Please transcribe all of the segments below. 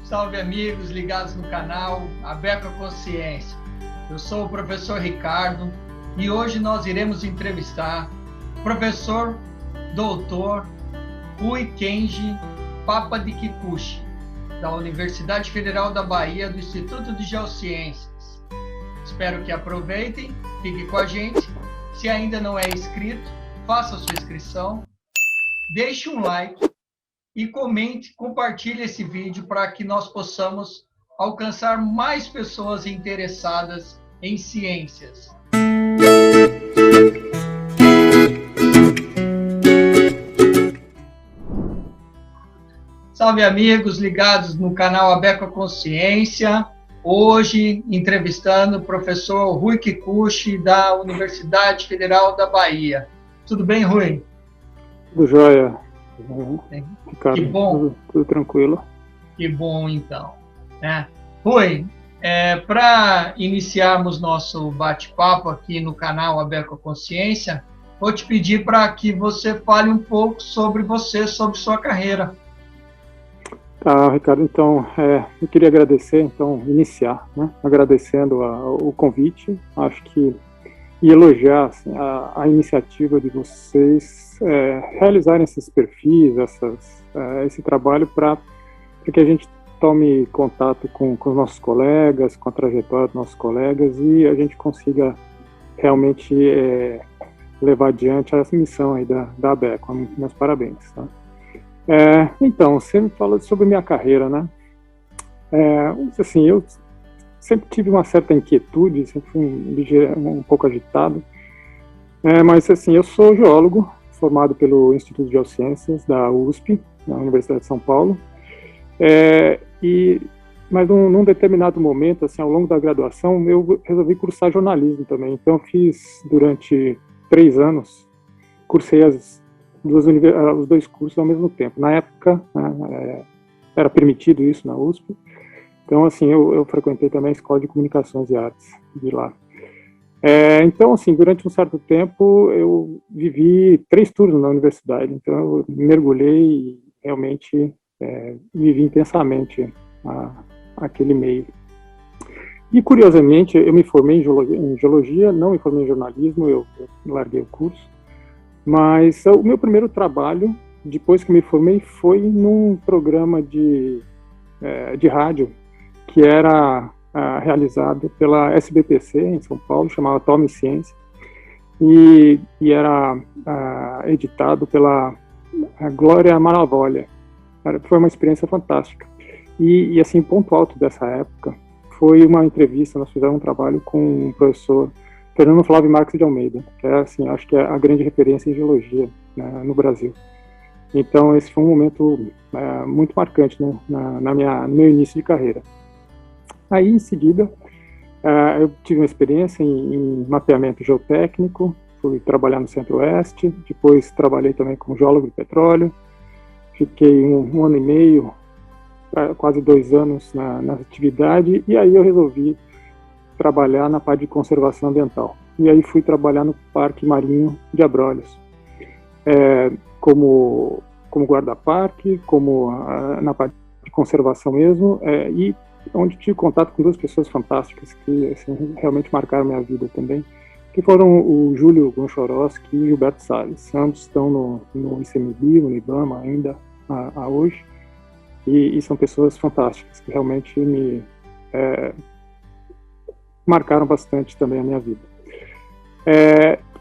Salve amigos ligados no canal Abeco Consciência. Eu sou o professor Ricardo e hoje nós iremos entrevistar o professor doutor Rui Kenji Papadikikuchi, da Universidade Federal da Bahia, do Instituto de Geociências. Espero que aproveitem, fique com a gente. Se ainda não é inscrito, faça a sua inscrição, deixe um like e comente, compartilhe esse vídeo para que nós possamos alcançar mais pessoas interessadas em ciências. Salve amigos ligados no canal Abeco Consciência. Hoje entrevistando o professor Rui Kikuchi da Universidade Federal da Bahia. Tudo bem, Rui? Tudo jóia. Ricardo, que bom. Tudo tranquilo. Que bom, então. Rui, para iniciarmos nosso bate-papo aqui no canal Abeco Consciência, vou te pedir para que você fale um pouco sobre você, sobre sua carreira. Tá, Ricardo, então, eu queria agradecer, iniciar, agradecendo o convite, acho que, e elogiar assim, a iniciativa de vocês realizarem esses perfis, esse trabalho para que a gente tome contato com os nossos colegas, com a trajetória dos nossos colegas e a gente consiga realmente levar adiante essa missão aí da Abeco. Meus parabéns, tá? Então, você me fala sobre minha carreira, né? Assim, eu sempre tive uma certa inquietude, sempre fui um pouco agitado, mas assim, eu sou geólogo, formado pelo Instituto de Geociências da USP, na Universidade de São Paulo, mas num determinado momento, assim, ao longo da graduação, eu resolvi cursar jornalismo também, então eu fiz durante 3 anos, cursei os 2 cursos ao mesmo tempo. Na época, era permitido isso na USP, então assim, eu frequentei também a Escola de Comunicações e Artes de lá. Então, assim, durante um certo tempo, eu vivi 3 turnos na universidade, então eu mergulhei e realmente vivi intensamente aquele meio. E, curiosamente, eu me formei em geologia, não me formei em jornalismo, eu larguei o curso, mas o meu primeiro trabalho, depois que me formei, foi num programa de rádio, que era realizado pela SBPC em São Paulo, chamava Tome Ciência, e era editado pela Glória Maravolha. Foi uma experiência fantástica. E assim, ponto alto dessa época foi uma entrevista, nós fizemos um trabalho com o professor Fernando Flávio Marques de Almeida, que assim, acho que é a grande referência em geologia, né, no Brasil. Então, esse foi um momento muito marcante, né, no meu início de carreira. Aí, em seguida, eu tive uma experiência em mapeamento geotécnico, fui trabalhar no Centro-Oeste, depois trabalhei também como geólogo de petróleo, fiquei um ano e meio, quase 2 anos na atividade, e aí eu resolvi trabalhar na parte de conservação ambiental. E aí fui trabalhar no Parque Marinho de Abrolhos, como guarda-parque, na parte de conservação mesmo, e onde tive contato com 2 pessoas fantásticas que assim, realmente marcaram minha vida também, que foram o Júlio Gonchorowski e o Gilberto Salles. Ambos estão no ICMBio, no IBAMA ainda hoje, e são pessoas fantásticas que realmente me marcaram bastante também a minha vida.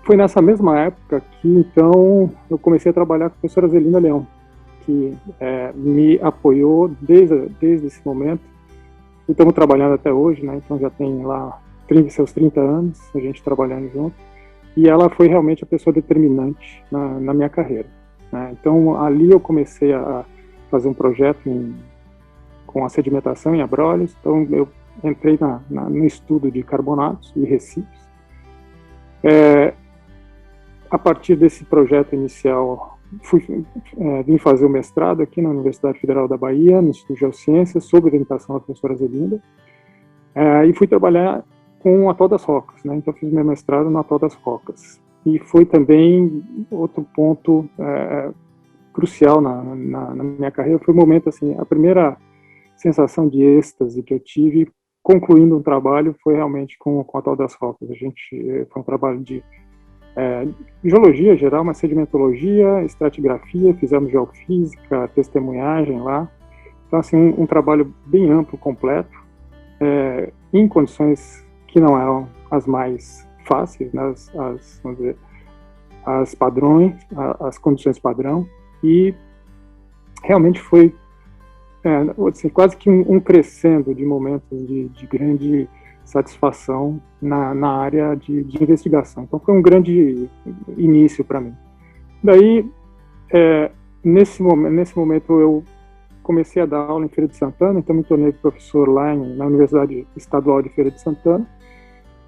Foi nessa mesma época que, então, eu comecei a trabalhar com a professora Zelina Leão, que me apoiou desde esse momento. E estamos trabalhando até hoje, né? Então já tem lá seus 30 anos, a gente trabalhando junto. E ela foi realmente a pessoa determinante na minha carreira, né? Então ali eu comecei a fazer um projeto com a sedimentação em Abrolhos. Então eu entrei no estudo de carbonatos e recifes. A partir desse projeto inicial, vim fazer o mestrado aqui na Universidade Federal da Bahia, no Instituto de Geociências, sob orientação da professora Zelinda, e fui trabalhar com o Atol das Rocas, né? Então fiz meu mestrado no Atol das Rocas. E foi também outro ponto crucial na minha carreira, foi o momento, assim, a primeira sensação de êxtase que eu tive concluindo um trabalho foi realmente com a Tal das Rocas. Foi um trabalho de geologia geral, mas sedimentologia, estratigrafia, fizemos geofísica, testemunhagem lá. Então, assim, um trabalho bem amplo, completo, em condições que não eram as mais fáceis, né, vamos dizer, as padrões, as condições padrão, e realmente foi assim, quase que um crescendo de momentos de grande satisfação na área de investigação. Então foi um grande início para mim. Daí, nesse momento eu comecei a dar aula em Feira de Santana, então me tornei professor lá na Universidade Estadual de Feira de Santana,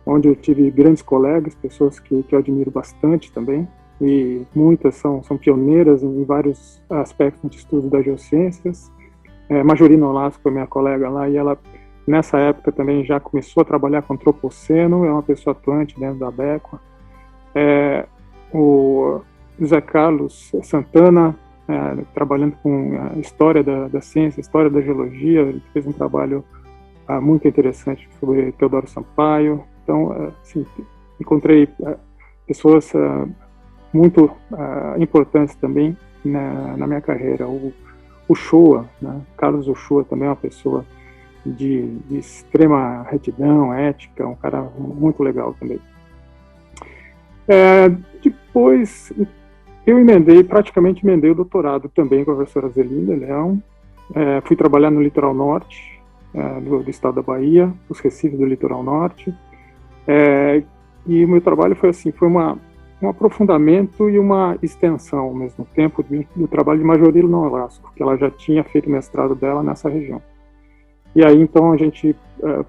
onde eu tive grandes colegas, pessoas que eu admiro bastante também, e muitas são pioneiras em vários aspectos de estudo das geociências. Majorina Olasco foi minha colega lá, e ela, nessa época, também já começou a trabalhar com antropoceno, é uma pessoa atuante dentro da Abequa. O José Carlos Santana, trabalhando com a história da ciência, história da geologia, ele fez um trabalho muito interessante sobre Teodoro Sampaio. Então, assim, encontrei pessoas muito importantes também na minha carreira. O Uchoa, né? Carlos Uchoa também é uma pessoa de extrema retidão, ética, um cara muito legal também. Depois, eu praticamente emendei o doutorado também com a professora Zelinda Leão. Fui trabalhar no litoral norte do estado da Bahia, os recifes do litoral norte. E o meu trabalho foi assim, um aprofundamento e uma extensão ao mesmo tempo do trabalho de Majorina Nolasco, que ela já tinha feito o mestrado dela nessa região. E aí, então, a gente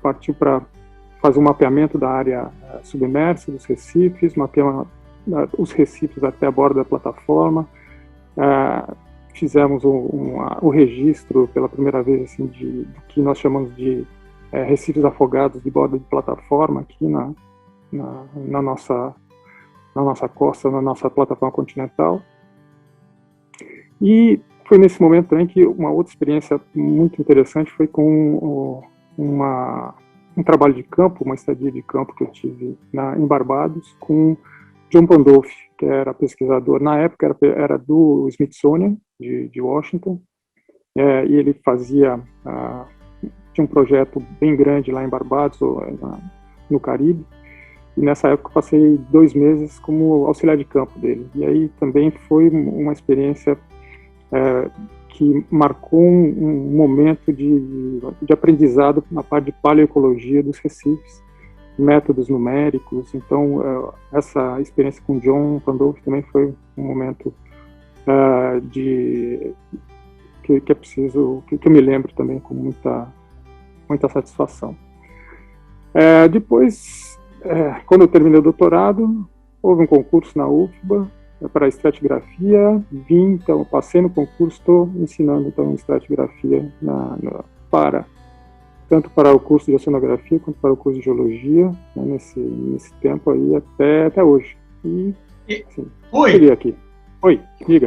partiu para fazer um mapeamento da área submersa dos recifes, mapeamos os recifes até a borda da plataforma, fizemos o registro pela primeira vez assim, do que nós chamamos de recifes afogados de borda de plataforma aqui na nossa costa, na nossa plataforma continental. E foi nesse momento também que uma outra experiência muito interessante foi com um trabalho de campo, uma estadia de campo que eu tive em Barbados, com John Pandolfi, que era pesquisador, na época era do Smithsonian, de Washington, e ele tinha um projeto bem grande lá em Barbados, no Caribe. E nessa época eu passei 2 meses como auxiliar de campo dele. E aí também foi uma experiência que marcou um momento de aprendizado na parte de paleoecologia dos recifes, métodos numéricos. Então, essa experiência com John Pandolfi também foi um momento que é preciso, que eu me lembro também com muita satisfação. Depois, quando eu terminei o doutorado, houve um concurso na UFBA para estratigrafia, então passei no concurso, estou ensinando então estratigrafia tanto para o curso de oceanografia quanto para o curso de geologia, né, nesse tempo aí até hoje. Assim, Oi. Aqui. Oi, diga.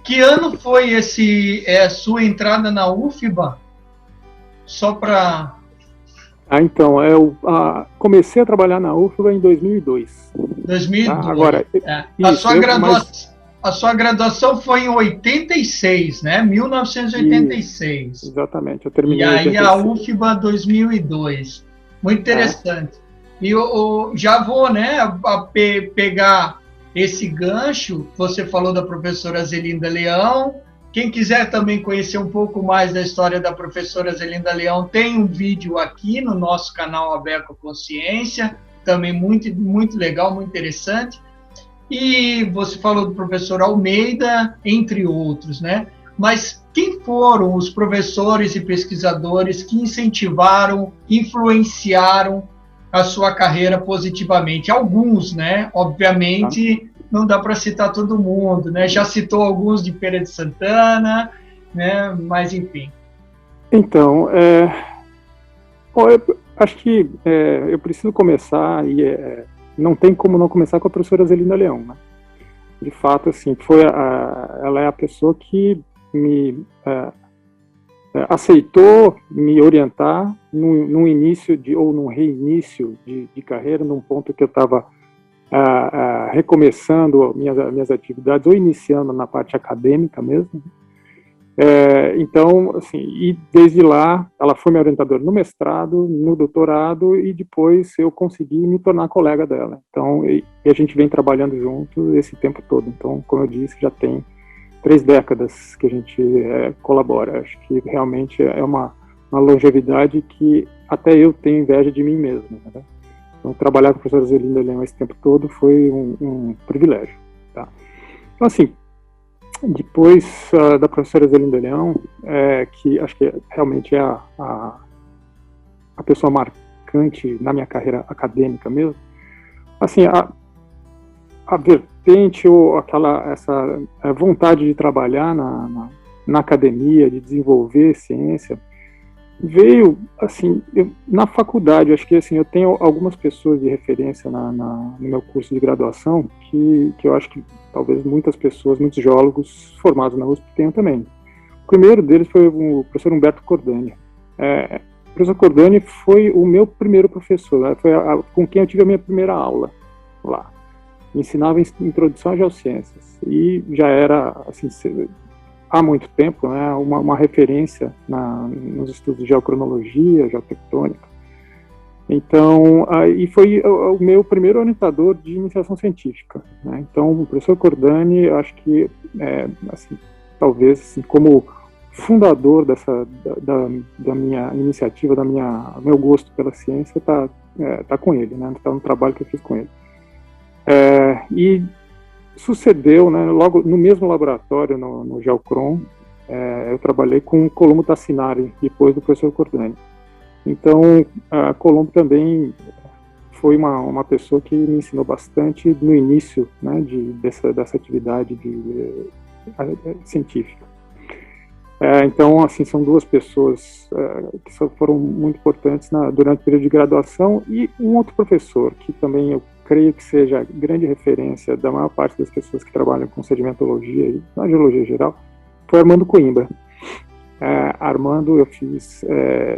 Que ano foi sua entrada na UFBA? Só para... Então, eu comecei a trabalhar na UFBA em 2002. 2002. Tá? Agora, a sua graduação foi em 86, né? 1986. Isso, exatamente, eu terminei em 86. E aí a UFBA 2002. Muito interessante. E eu já vou, né, pegar esse gancho. Você falou da professora Zelinda Leão. Quem quiser também conhecer um pouco mais da história da professora Zelinda Leão, tem um vídeo aqui no nosso canal Abequa Consciência, também muito, muito legal, muito interessante. E você falou do professor Almeida, entre outros, né? Mas quem foram os professores e pesquisadores que incentivaram, influenciaram a sua carreira positivamente? Alguns, né? Obviamente... Não dá para citar todo mundo, né? Já citou alguns de Feira de Santana, né? Mas enfim. Então, eu acho que eu preciso começar e não tem como não começar com a professora Zelinda Leão, né? De fato, assim, ela é a pessoa que me aceitou me orientar num início ou num reinício de carreira, num ponto que eu estava recomeçando minhas atividades, ou iniciando na parte acadêmica mesmo. Então, assim, e desde lá, ela foi minha orientadora no mestrado, no doutorado, e depois eu consegui me tornar colega dela. Então, e a gente vem trabalhando junto esse tempo todo. Então, como eu disse, já tem 3 décadas que a gente colabora. Acho que realmente é uma longevidade que até eu tenho inveja de mim mesmo, né? Então, trabalhar com a professora Zelinda Leão esse tempo todo foi um privilégio. Tá? Então, assim, depois da professora Zelinda Leão, que acho que realmente é a pessoa marcante na minha carreira acadêmica mesmo, assim, a vertente ou essa vontade de trabalhar na academia, de desenvolver ciência, veio, assim, na faculdade. Acho que, assim, eu tenho algumas pessoas de referência no meu curso de graduação que eu acho que talvez muitos geólogos formados na USP tenham também. O primeiro deles foi o professor Humberto Cordani. O professor Cordani foi o meu primeiro professor, né? Foi com quem eu tive a minha primeira aula lá. Me ensinava introdução às geociências e já era, assim, há muito tempo, né, uma referência nos estudos de geocronologia, geotectônica. Então, e foi o meu primeiro orientador de iniciação científica, né? Então, o professor Cordani, acho que, assim, talvez, assim, como fundador da minha iniciativa, meu gosto pela ciência, tá com ele, né? Tá no trabalho que eu fiz com ele. E sucedeu, né, logo no mesmo laboratório, no Geocron, eu trabalhei com o Colombo Tassinari, depois do professor Cordani. Então, a Colombo também foi uma pessoa que me ensinou bastante no início, né, dessa atividade científica. Então, assim, são 2 pessoas que foram muito importantes durante o período de graduação, e um outro professor que também eu creio que seja grande referência da maior parte das pessoas que trabalham com sedimentologia e na geologia em geral, foi Armando Coimbra. Armando, eu fiz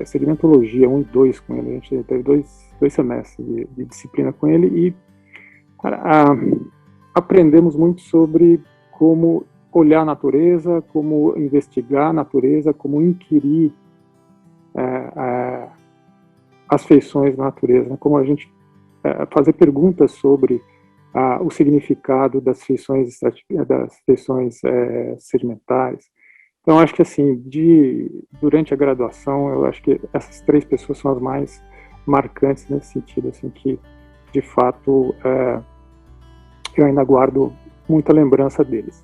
sedimentologia 1 e 2 com ele. A gente teve 2 semestres de disciplina com ele e aprendemos muito sobre como olhar a natureza, como investigar a natureza, como inquirir as feições da natureza, né? Como a gente fazer perguntas sobre o significado das feições sedimentares. Então, acho que, assim, durante a graduação, eu acho que essas 3 pessoas são as mais marcantes nesse sentido, assim, que, de fato, eu ainda guardo muita lembrança deles.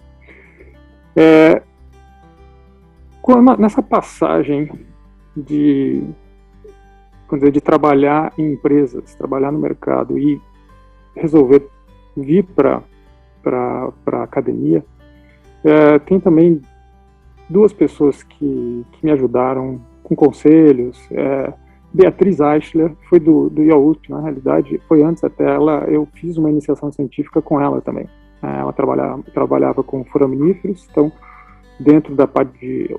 Nessa passagem de trabalhar em empresas, trabalhar no mercado e resolver vir para a academia, tem também 2 pessoas que me ajudaram com conselhos. Beatriz Eichler foi do IAUSP, na realidade, foi antes até ela, eu fiz uma iniciação científica com ela também. Ela trabalhava com foraminíferos, então, dentro da parte de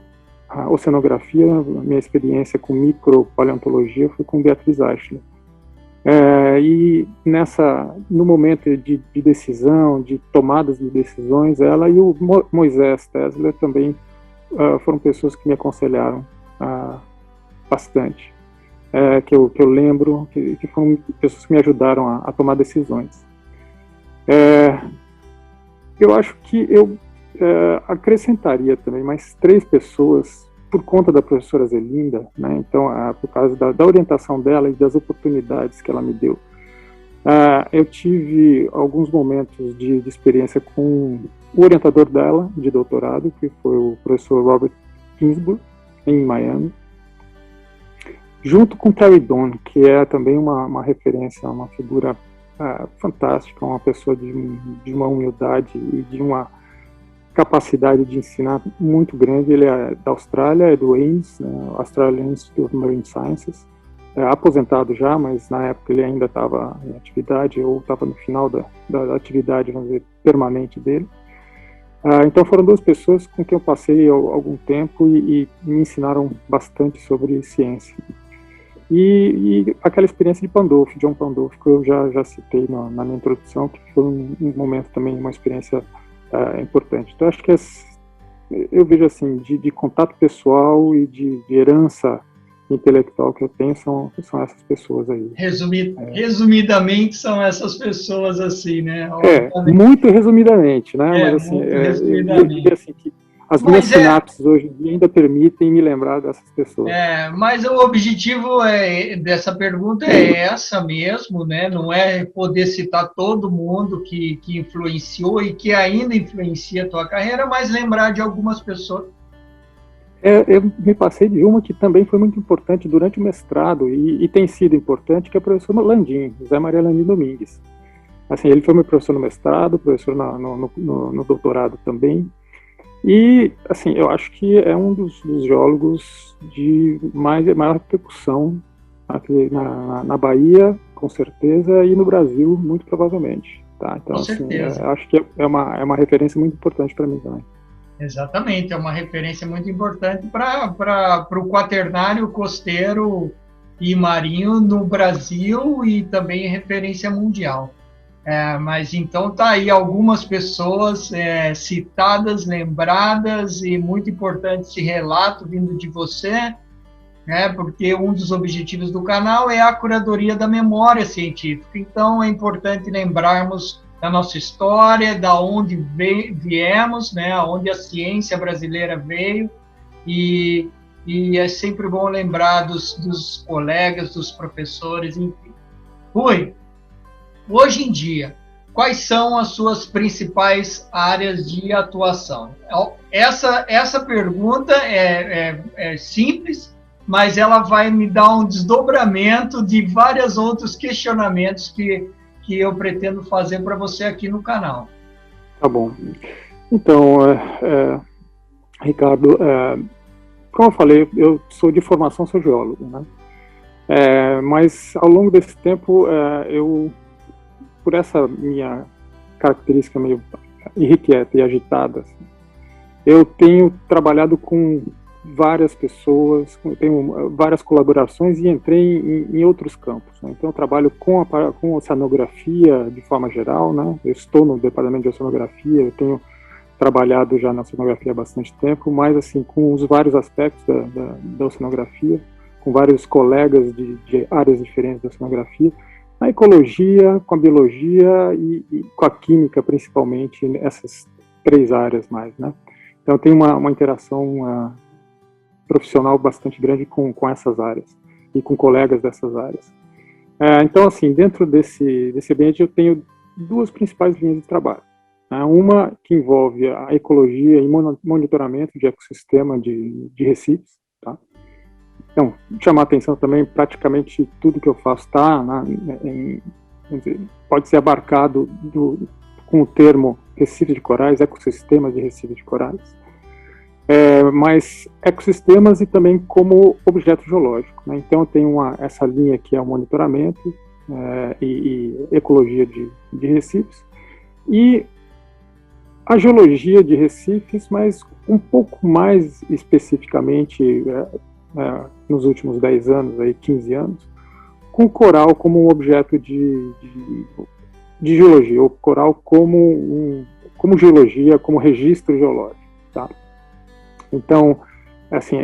oceanografia, minha experiência com micropaleontologia foi com Beatriz Eichler. E no momento de decisão, de tomadas de decisões, ela e o Moisés Tesler também foram pessoas que me aconselharam bastante, que eu lembro que foram pessoas que me ajudaram a tomar decisões. Eu acho que eu acrescentaria também mais 3 pessoas por conta da professora Zelinda, né? Então, por causa da orientação dela e das oportunidades que ela me deu. Eu tive alguns momentos de experiência com o orientador dela de doutorado, que foi o professor Robert Ginsburg, em Miami, junto com Terry Doan, que é também uma referência, uma figura fantástica, uma pessoa de uma humildade e de uma capacidade de ensinar muito grande. Ele é da Austrália, é do AIMS, né, Australian Institute of Marine Sciences, aposentado já, mas na época ele ainda estava em atividade, ou estava no final da atividade, vamos dizer, permanente dele. Então foram duas pessoas com quem eu passei algum tempo e me ensinaram bastante sobre ciência. E aquela experiência de Pandolfo, John Pandolfo, que eu já citei na minha introdução, que foi um momento também, uma experiência importante. Então acho que eu vejo assim, de contato pessoal e de herança intelectual que eu tenho são essas pessoas aí. Resumidamente, são essas pessoas assim, né? Muito resumidamente, né? Mas assim, resumidamente. Eu diria assim que as minhas sinapses hoje em dia ainda permitem me lembrar dessas pessoas. Mas o objetivo dessa pergunta é essa mesmo, né? Não é poder citar todo mundo que influenciou e que ainda influencia a tua carreira, mas lembrar de algumas pessoas. Eu me passei de uma que também foi muito importante durante o mestrado e tem sido importante, que é o professor Landim, José Maria Landim Domingues. Assim, ele foi meu professor no mestrado, professor no doutorado também. E, assim, eu acho que é um dos geólogos de maior repercussão aqui na Bahia, com certeza, e no Brasil, muito provavelmente. Tá? Então, assim, acho que é uma referência muito importante para mim também. Exatamente, é uma referência muito importante para o quaternário costeiro e marinho no Brasil e também referência mundial. Mas então tá aí algumas pessoas citadas, lembradas, e muito importante esse relato vindo de você, né, porque um dos objetivos do canal é a curadoria da memória científica. Então é importante lembrarmos da nossa história, da onde viemos, né, onde a ciência brasileira veio, e é sempre bom lembrar dos colegas, dos professores, enfim. Rui, hoje em dia, quais são as suas principais áreas de atuação? Essa pergunta é simples, mas ela vai me dar um desdobramento de vários outros questionamentos que eu pretendo fazer para você aqui no canal. Tá bom. Então, Ricardo, como eu falei, eu sou de formação, sou geólogo, né? Mas ao longo desse tempo, por essa minha característica meio irrequieta e agitada, assim, eu tenho trabalhado com várias pessoas, tenho várias colaborações e entrei em outros campos, né? Então eu trabalho com oceanografia de forma geral, né? Eu estou no departamento de oceanografia, eu tenho trabalhado já na oceanografia há bastante tempo, mas assim, com os vários aspectos da oceanografia, com vários colegas de áreas diferentes da oceanografia, na ecologia, com a biologia e com a química, principalmente, essas três áreas mais, né? Então tem uma interação profissional bastante grande com essas áreas e com colegas dessas áreas. Então, assim, dentro desse ambiente eu tenho duas principais linhas de trabalho. Uma que envolve a ecologia e monitoramento de ecossistema de recifes. Tá? Então, chamar a atenção também, praticamente tudo que eu faço pode ser abarcado com o termo recife de corais, ecossistemas de recife de corais. Mas ecossistemas e também como objeto geológico, né? Então eu tenho essa linha que é o monitoramento e ecologia de recifes, e a geologia de recifes, mas um pouco mais especificamente nos últimos 10 anos, 15 anos, com coral como um objeto de geologia, ou coral como geologia, como registro geológico. Tá? Então, assim,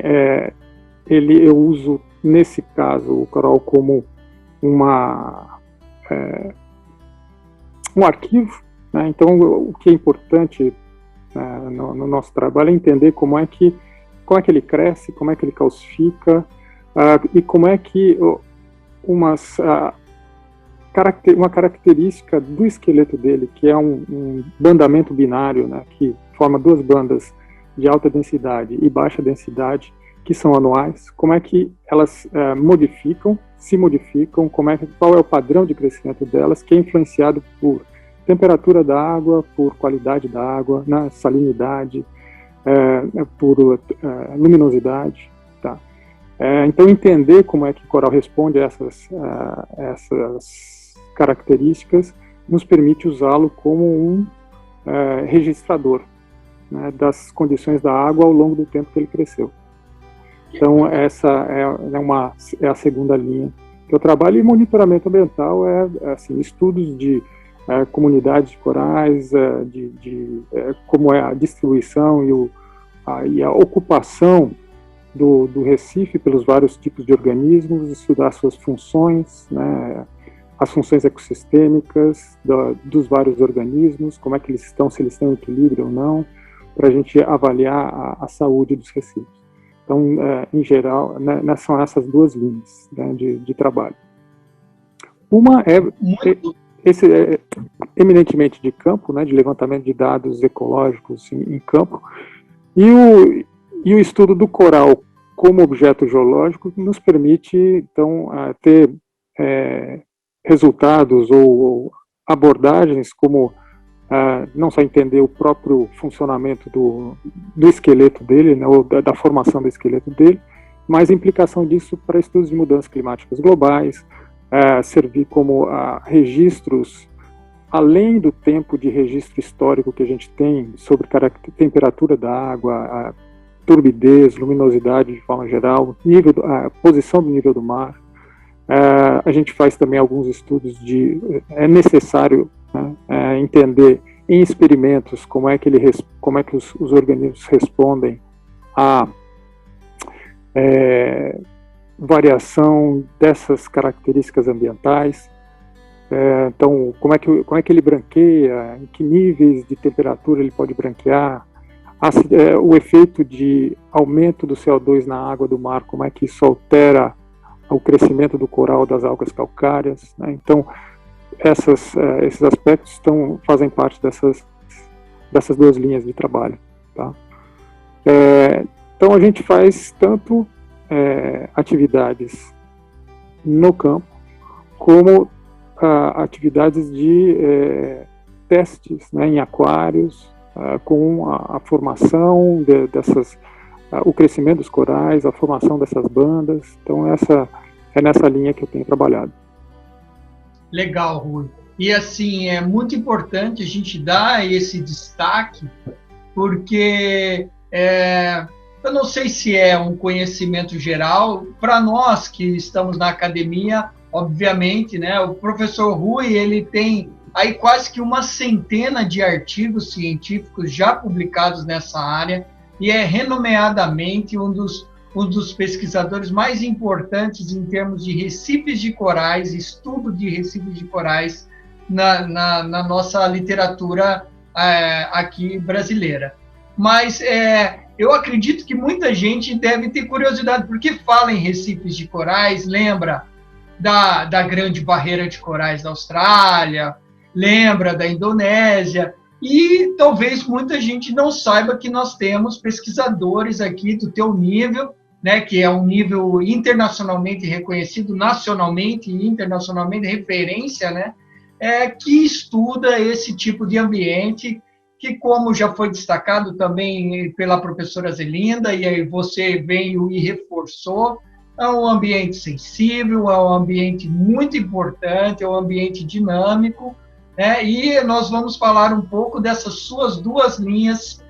eu uso, nesse caso, o coral como um arquivo, né? Então, o que é importante no nosso trabalho é entender como é que ele cresce, como é que ele calcifica, e como é que uma característica do esqueleto dele, que é um bandamento binário, né, que forma duas bandas de alta densidade e baixa densidade, que são anuais, como é que elas se modificam, qual é o padrão de crescimento delas, que é influenciado por temperatura da água, por qualidade da água, na salinidade, por luminosidade. Tá? Então, entender como é que o coral responde a essas características nos permite usá-lo como um registrador. né, das condições da água ao longo do tempo que ele cresceu. Então, essa é a segunda linha que eu trabalho. E monitoramento ambiental assim, estudos de comunidades de corais, como é a distribuição e a ocupação do Recife pelos vários tipos de organismos, estudar suas funções, né, as funções ecossistêmicas dos vários organismos, como é que eles estão, se eles estão em equilíbrio ou não, para a gente avaliar a saúde dos recifes. Então, em geral, né, são essas duas linhas, né, de trabalho. Uma é eminentemente de campo, né, de levantamento de dados ecológicos em campo, e o estudo do coral como objeto geológico nos permite, então, ter resultados ou abordagens como não só entender o próprio funcionamento do esqueleto dele, né, ou da formação do esqueleto dele, mas a implicação disso para estudos de mudanças climáticas globais, servir como registros, além do tempo de registro histórico que a gente tem sobre temperatura da água, turbidez, luminosidade de forma geral, a posição do nível do mar. A gente faz também alguns estudos é necessário, né, entender em experimentos como é que os organismos respondem à variação dessas características ambientais. Então, como é que ele branqueia, em que níveis de temperatura ele pode branquear, o efeito de aumento do CO2 na água do mar, como é que isso altera o crescimento do coral, das algas calcárias, né? Então, esses aspectos fazem parte dessas duas linhas de trabalho, tá? Então, a gente faz tanto atividades no campo, como atividades de testes, né, em aquários, com a formação o crescimento dos corais, a formação dessas bandas. Então, é nessa linha que eu tenho trabalhado. Legal, Rui. E, assim, é muito importante a gente dar esse destaque, porque eu não sei se é um conhecimento geral, para nós que estamos na academia, obviamente, né, o professor Rui, ele tem aí quase que uma centena de artigos científicos já publicados nessa área, e é renomeadamente um dos pesquisadores mais importantes em termos de recifes de corais, estudo de recifes de corais na nossa literatura aqui brasileira. Mas eu acredito que muita gente deve ter curiosidade, porque fala em recifes de corais, lembra da Grande Barreira de Corais da Austrália, lembra da Indonésia, e talvez muita gente não saiba que nós temos pesquisadores aqui do teu nível, né, que é um nível internacionalmente reconhecido, nacionalmente e internacionalmente referência, né, que estuda esse tipo de ambiente, que, como já foi destacado também pela professora Zelinda, e aí você veio e reforçou, é um ambiente sensível, é um ambiente muito importante, é um ambiente dinâmico, né? E nós vamos falar um pouco dessas suas duas linhas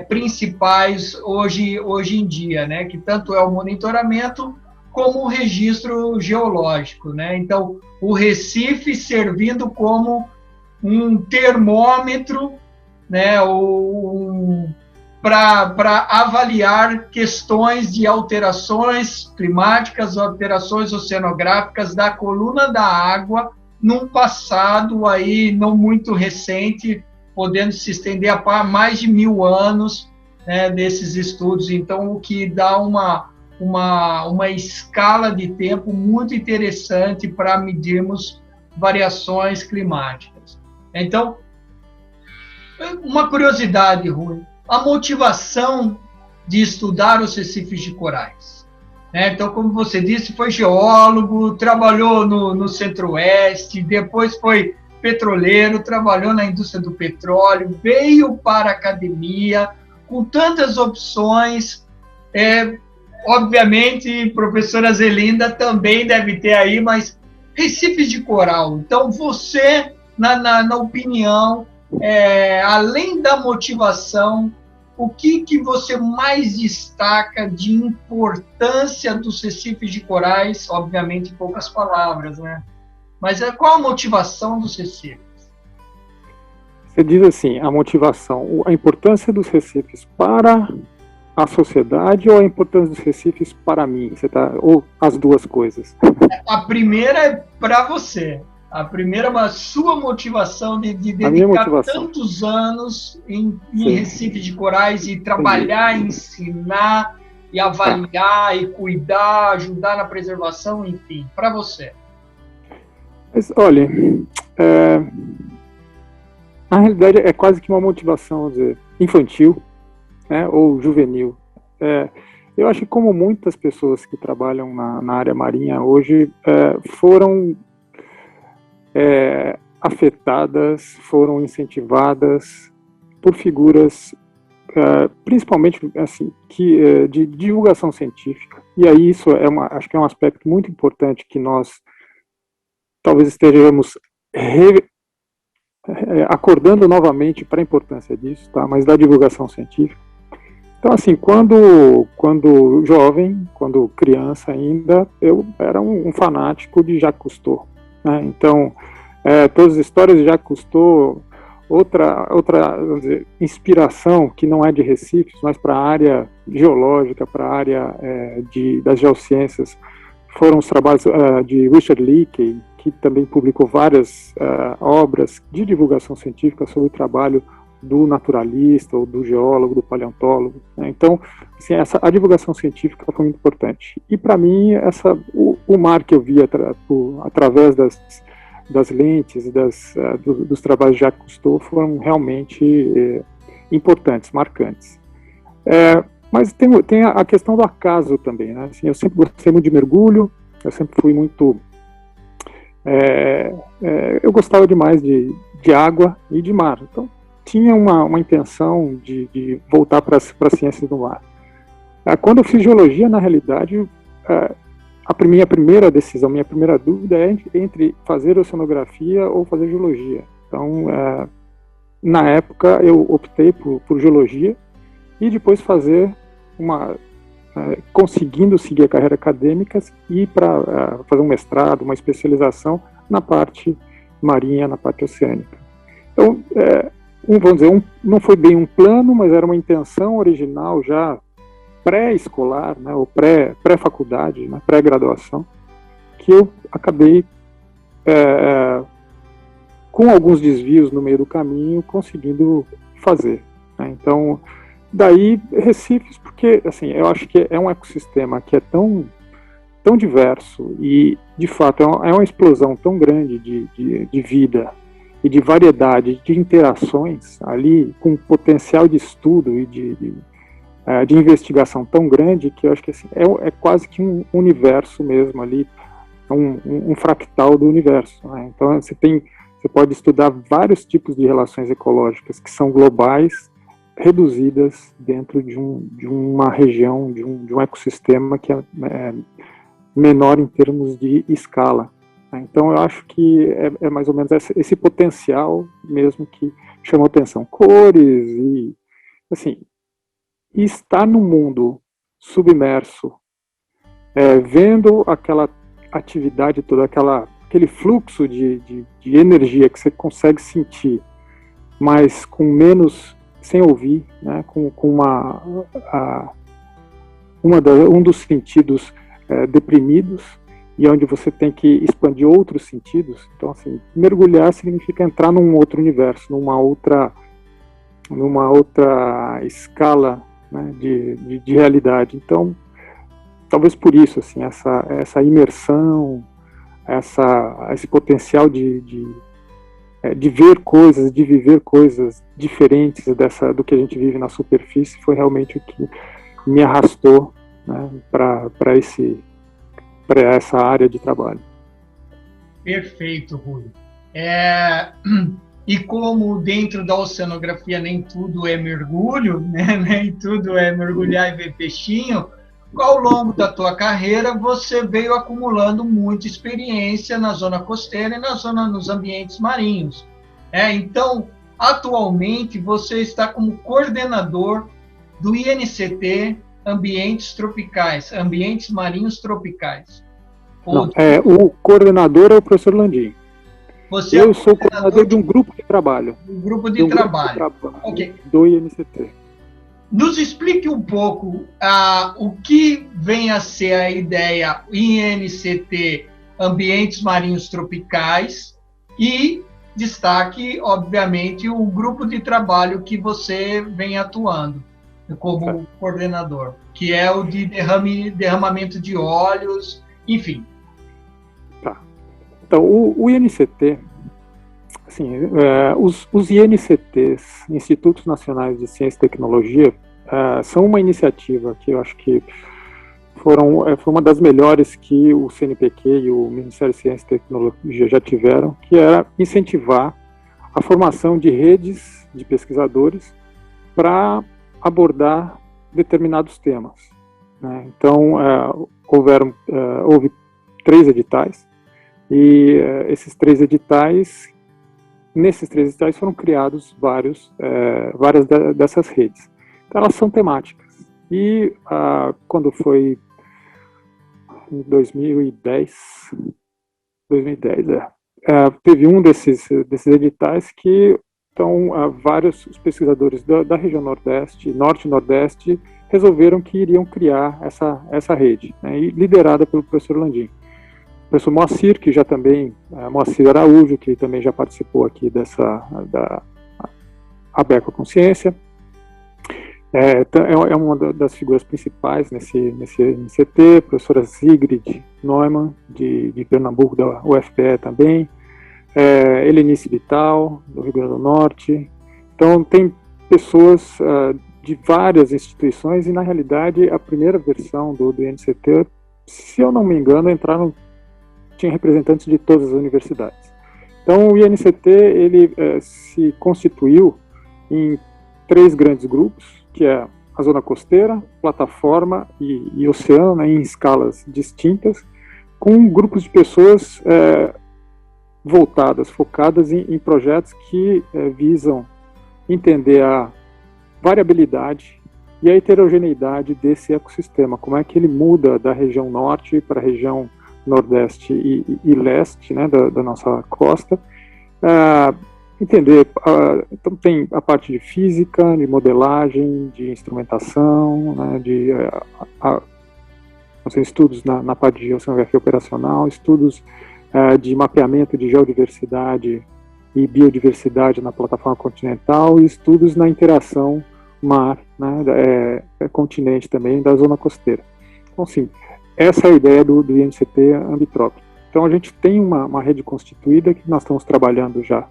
principais hoje em dia, né? Que tanto é o monitoramento como o registro geológico, né? Então, o Recife servindo como um termômetro, né? Para avaliar questões de alterações climáticas, alterações oceanográficas da coluna da água num passado aí não muito recente, podendo se estender a mais de 1000 anos, né, desses estudos. Então, o que dá uma escala de tempo muito interessante para medirmos variações climáticas. Então, uma curiosidade, Rui, a motivação de estudar os recifes de corais. Então, como você disse, foi geólogo, trabalhou no Centro-Oeste, depois foi petroleiro, trabalhou na indústria do petróleo, veio para a academia com tantas opções. Obviamente, professora Zelinda também deve ter aí, mas recifes de coral. Então, você, na opinião, além da motivação, o que você mais destaca de importância dos recifes de corais? Obviamente, em poucas palavras, né? Mas qual a motivação dos recifes? Você diz assim, a motivação, a importância dos recifes para a sociedade ou a importância dos recifes para mim? Ou as duas coisas? A primeira é para você. A primeira é a sua motivação de dedicar tantos anos em Recife de Corais e trabalhar, ensinar, e avaliar, e cuidar, ajudar na preservação, enfim, para você. Mas, olha, na realidade é quase que uma motivação, vamos dizer, infantil, né, ou juvenil. Eu acho que como muitas pessoas que trabalham na área marinha hoje foram afetadas, foram incentivadas por figuras, principalmente assim, de divulgação científica. E aí isso acho que é um aspecto muito importante que nós talvez estejamos acordando novamente para a importância disso, tá? Mas da divulgação científica. Então, assim, quando jovem, quando criança ainda, eu era um fanático de Jacques Cousteau. Né? Então, todas as histórias de Jacques Cousteau, outra vamos dizer, inspiração que não é de Recifes, mas para a área geológica, para a área das geociências, foram os trabalhos de Richard Leakey, que também publicou várias obras de divulgação científica sobre o trabalho do naturalista, ou do geólogo, do paleontólogo. Né? Então, assim, a divulgação científica foi muito importante. E, para mim, o mar que eu via através das lentes, dos trabalhos de Jacques Cousteau foram realmente importantes, marcantes. Mas tem a questão do acaso também. Né? Assim, eu sempre gostei muito de mergulho, eu sempre fui muito... eu gostava demais de água e de mar. Então, tinha uma intenção de voltar para as ciências do mar. Quando eu fiz geologia, na realidade, a minha primeira decisão, minha primeira dúvida é entre fazer oceanografia ou fazer geologia. Então, na época, eu optei por geologia e depois conseguindo seguir a carreira acadêmica e para fazer um mestrado, uma especialização na parte marinha, na parte oceânica. Então, vamos dizer, não foi bem um plano, mas era uma intenção original já pré-escolar, né, ou pré-faculdade, né, pré-graduação, que eu acabei, com alguns desvios no meio do caminho, conseguindo fazer. Né. Então, daí Recifes, porque assim, eu acho que é um ecossistema que é tão diverso e, de fato, é uma explosão tão grande de vida e de variedade de interações ali, com potencial de estudo e de investigação tão grande, que eu acho que assim, é quase que um universo mesmo ali, um fractal do universo. Né? Então você pode estudar vários tipos de relações ecológicas que são globais, reduzidas dentro de uma região, de um ecossistema que é menor em termos de escala. Então, eu acho que é mais ou menos esse potencial mesmo que chamou atenção. Cores e, assim, estar no mundo submerso, vendo aquela atividade toda, aquele fluxo de energia que você consegue sentir, mas com menos, sem ouvir, né, com um dos sentidos deprimidos, e onde você tem que expandir outros sentidos. Então, assim, mergulhar significa entrar num outro universo, numa outra escala, né, de realidade. Então, talvez por isso, assim, essa imersão, esse potencial de ver coisas, de viver coisas diferentes do que a gente vive na superfície, foi realmente o que me arrastou, né, para essa área de trabalho. Perfeito, Rui. E como dentro da oceanografia nem tudo é mergulho, né? Nem tudo é mergulhar e ver peixinho, ao longo da tua carreira você veio acumulando muita experiência na zona costeira e nos ambientes marinhos. Então, atualmente você está como coordenador do INCT Ambientes Tropicais, Ambientes Marinhos Tropicais. Não, o coordenador é o professor Landim. Eu sou coordenador de um grupo de trabalho. Um grupo de trabalho. Okay. Do INCT. Nos explique um pouco o que vem a ser a ideia INCT Ambientes Marinhos Tropicais e destaque, obviamente, o grupo de trabalho que você vem atuando como coordenador, que é o de derramamento de óleos, enfim. Tá. Então, o INCT, assim, os INCTs, Institutos Nacionais de Ciência e Tecnologia, são uma iniciativa que eu acho que foi uma das melhores que o CNPq e o Ministério de Ciência e Tecnologia já tiveram, que era incentivar a formação de redes de pesquisadores para abordar determinados temas, né? Então, houve 3 editais, e nesses 3 editais foram criados várias dessas redes. Então, elas são temáticas. E quando foi em 2010, teve um desses editais que vários pesquisadores da região Norte e Nordeste resolveram que iriam criar essa rede, né, liderada pelo professor Landim. O professor Moacir, que já também, Moacir Araújo, que também já participou aqui da ABECO Consciência, é uma das figuras principais nesse INCT, professora Sigrid Neumann, de Pernambuco, da UFPE também, Helenice Vital, do Rio Grande do Norte. Então, tem pessoas de várias instituições, e, na realidade, a primeira versão do INCT, se eu não me engano, tinha representantes de todas as universidades. Então, o INCT, ele se constituiu em 3 grandes grupos, que é a zona costeira, plataforma e oceano, né, em escalas distintas, com grupos de pessoas focadas em projetos que visam entender a variabilidade e a heterogeneidade desse ecossistema, como é que ele muda da região norte para a região nordeste e leste, né, da nossa costa. Entender, então tem a parte de física, de modelagem, de instrumentação, né, estudos na parte de oceanografia operacional, estudos de mapeamento de geodiversidade e biodiversidade na plataforma continental, e estudos na interação mar, né, continente também, da zona costeira. Então, sim, essa é a ideia do INCT Ambitrópico. Então, a gente tem uma rede constituída que nós estamos trabalhando já,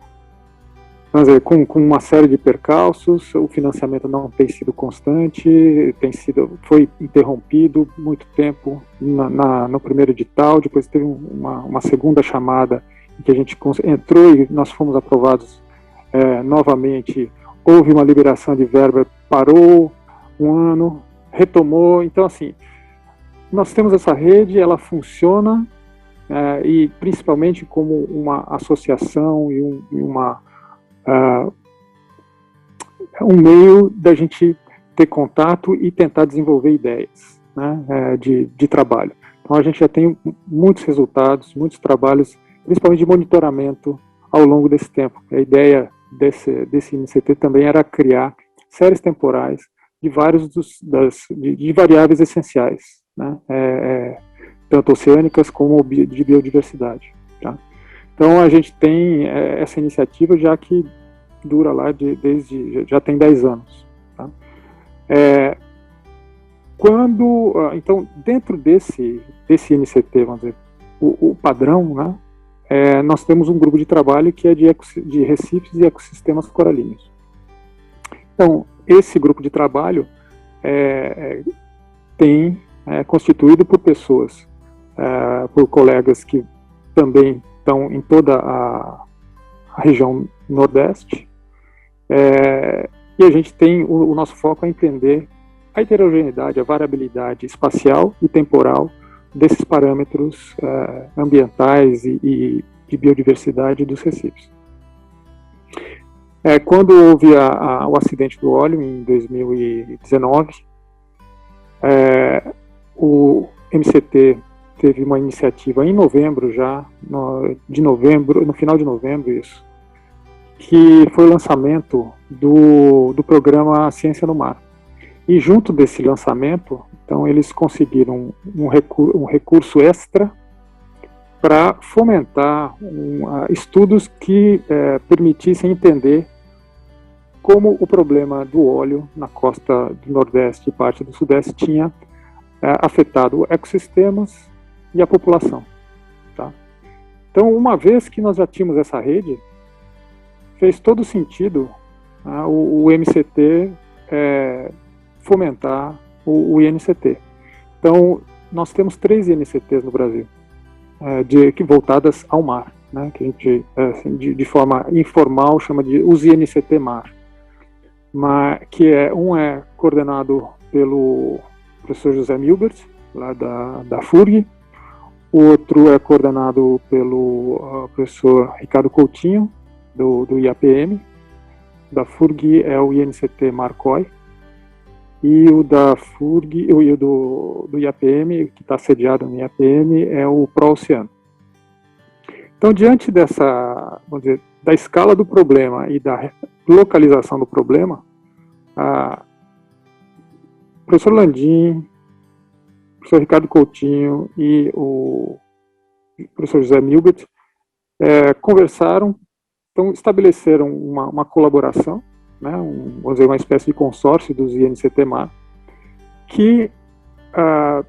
com uma série de percalços. O financiamento não tem sido constante, foi interrompido muito tempo no primeiro edital, depois teve uma segunda chamada em que a gente entrou e nós fomos aprovados novamente, houve uma liberação de verba, parou um ano, retomou. Então, assim, nós temos essa rede, ela funciona, e principalmente como uma associação e um meio da gente ter contato e tentar desenvolver ideias, né, de trabalho. Então, a gente já tem muitos resultados, muitos trabalhos, principalmente de monitoramento ao longo desse tempo. A ideia desse INCT também era criar séries temporais de de variáveis essenciais, né, tanto oceânicas como de biodiversidade. Tá? Então, a gente tem essa iniciativa já que dura lá já tem 10 anos. Tá? Então, dentro desse INCT, vamos dizer, o padrão, né, nós temos um grupo de trabalho que é de recifes e ecossistemas coralinos. Então, esse grupo de trabalho é constituído por pessoas, por colegas que também estão em toda a região Nordeste, e a gente tem o nosso foco é entender a heterogeneidade, a variabilidade espacial e temporal desses parâmetros ambientais e de biodiversidade dos recifes. Quando houve o acidente do óleo, em 2019, o MCT teve uma iniciativa em novembro já, no final de novembro, isso, que foi o lançamento do programa Ciência no Mar. E junto desse lançamento, então, eles conseguiram um recurso extra para fomentar estudos que permitissem entender como o problema do óleo na costa do Nordeste e parte do Sudeste tinha afetado ecossistemas e a população. Tá? Então, uma vez que nós já tínhamos essa rede, fez todo sentido o MCT fomentar o INCT. Então, nós temos 3 INCTs no Brasil, voltadas ao mar, né, que a gente, assim, de forma informal, chama de os INCT Mar, que um é coordenado pelo professor José Milbert, lá da FURG, o outro é coordenado pelo professor Ricardo Coutinho, do IAPM, da FURG é o INCT Marcoi, e o da FURG, e o do IAPM, que está sediado no IAPM, é o ProOceano. Então, diante vamos dizer, da escala do problema e da localização do problema, o professor Landim, o professor Ricardo Coutinho e o professor José Milbert conversaram, então estabeleceram uma colaboração, né, vamos dizer, uma espécie de consórcio dos INCT-MAR, que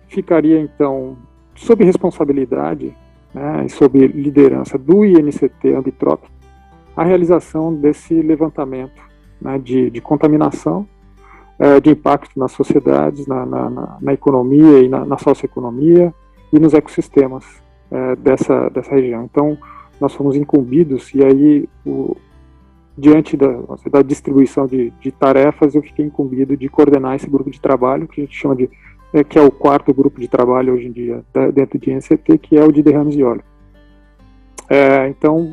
ficaria, então, sob responsabilidade, né, e sob liderança do INCT Ambitrop, a realização desse levantamento, né, de contaminação, de impacto nas sociedades, na economia e na socioeconomia e nos ecossistemas dessa região. Então, nós fomos incumbidos, e aí, diante da distribuição de tarefas, eu fiquei incumbido de coordenar esse grupo de trabalho, que a gente chama que é o 4º grupo de trabalho hoje em dia dentro de INCT, que é o de derrames de óleo. Então,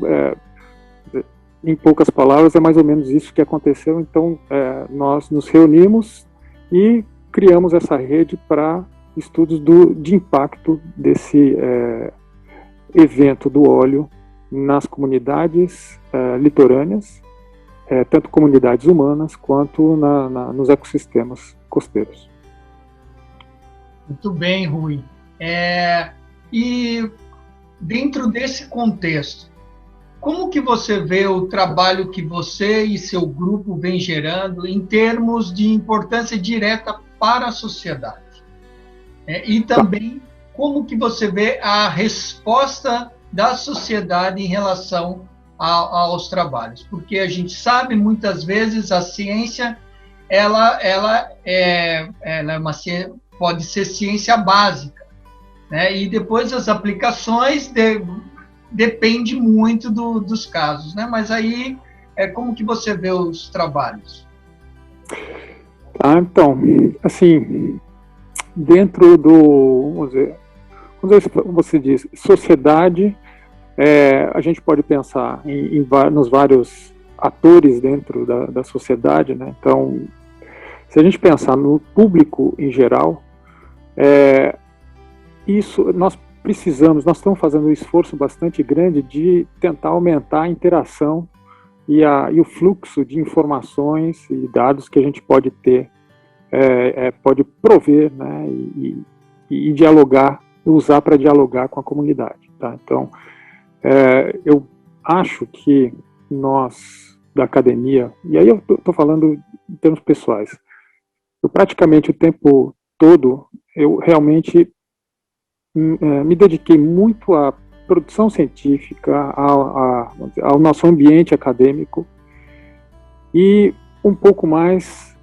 em poucas palavras, é mais ou menos isso que aconteceu. Então, nós nos reunimos e criamos essa rede para estudos de impacto desse evento do óleo nas comunidades litorâneas, tanto comunidades humanas quanto nos ecossistemas costeiros. Muito bem, Rui. E dentro desse contexto, como que você vê o trabalho que você e seu grupo vem gerando em termos de importância direta para a sociedade? E também, como que você vê a resposta da sociedade em relação aos trabalhos? Porque a gente sabe, muitas vezes, a ciência ela é uma ciência, pode ser ciência básica, né? E depois as aplicações depende muito dos casos, né? Mas aí, como que você vê os trabalhos? Então, assim, dentro vamos dizer, como você diz, sociedade, a gente pode pensar nos vários atores dentro da sociedade, né? Então, se a gente pensar no público em geral, nós estamos fazendo um esforço bastante grande de tentar aumentar a interação e o fluxo de informações e dados que a gente pode ter, pode prover, né, e dialogar, usar para dialogar com a comunidade. Tá? Então, eu acho que nós, da academia, e aí eu estou falando em termos pessoais, eu praticamente o tempo todo, eu realmente me dediquei muito à produção científica, ao nosso ambiente acadêmico, e um pouco mais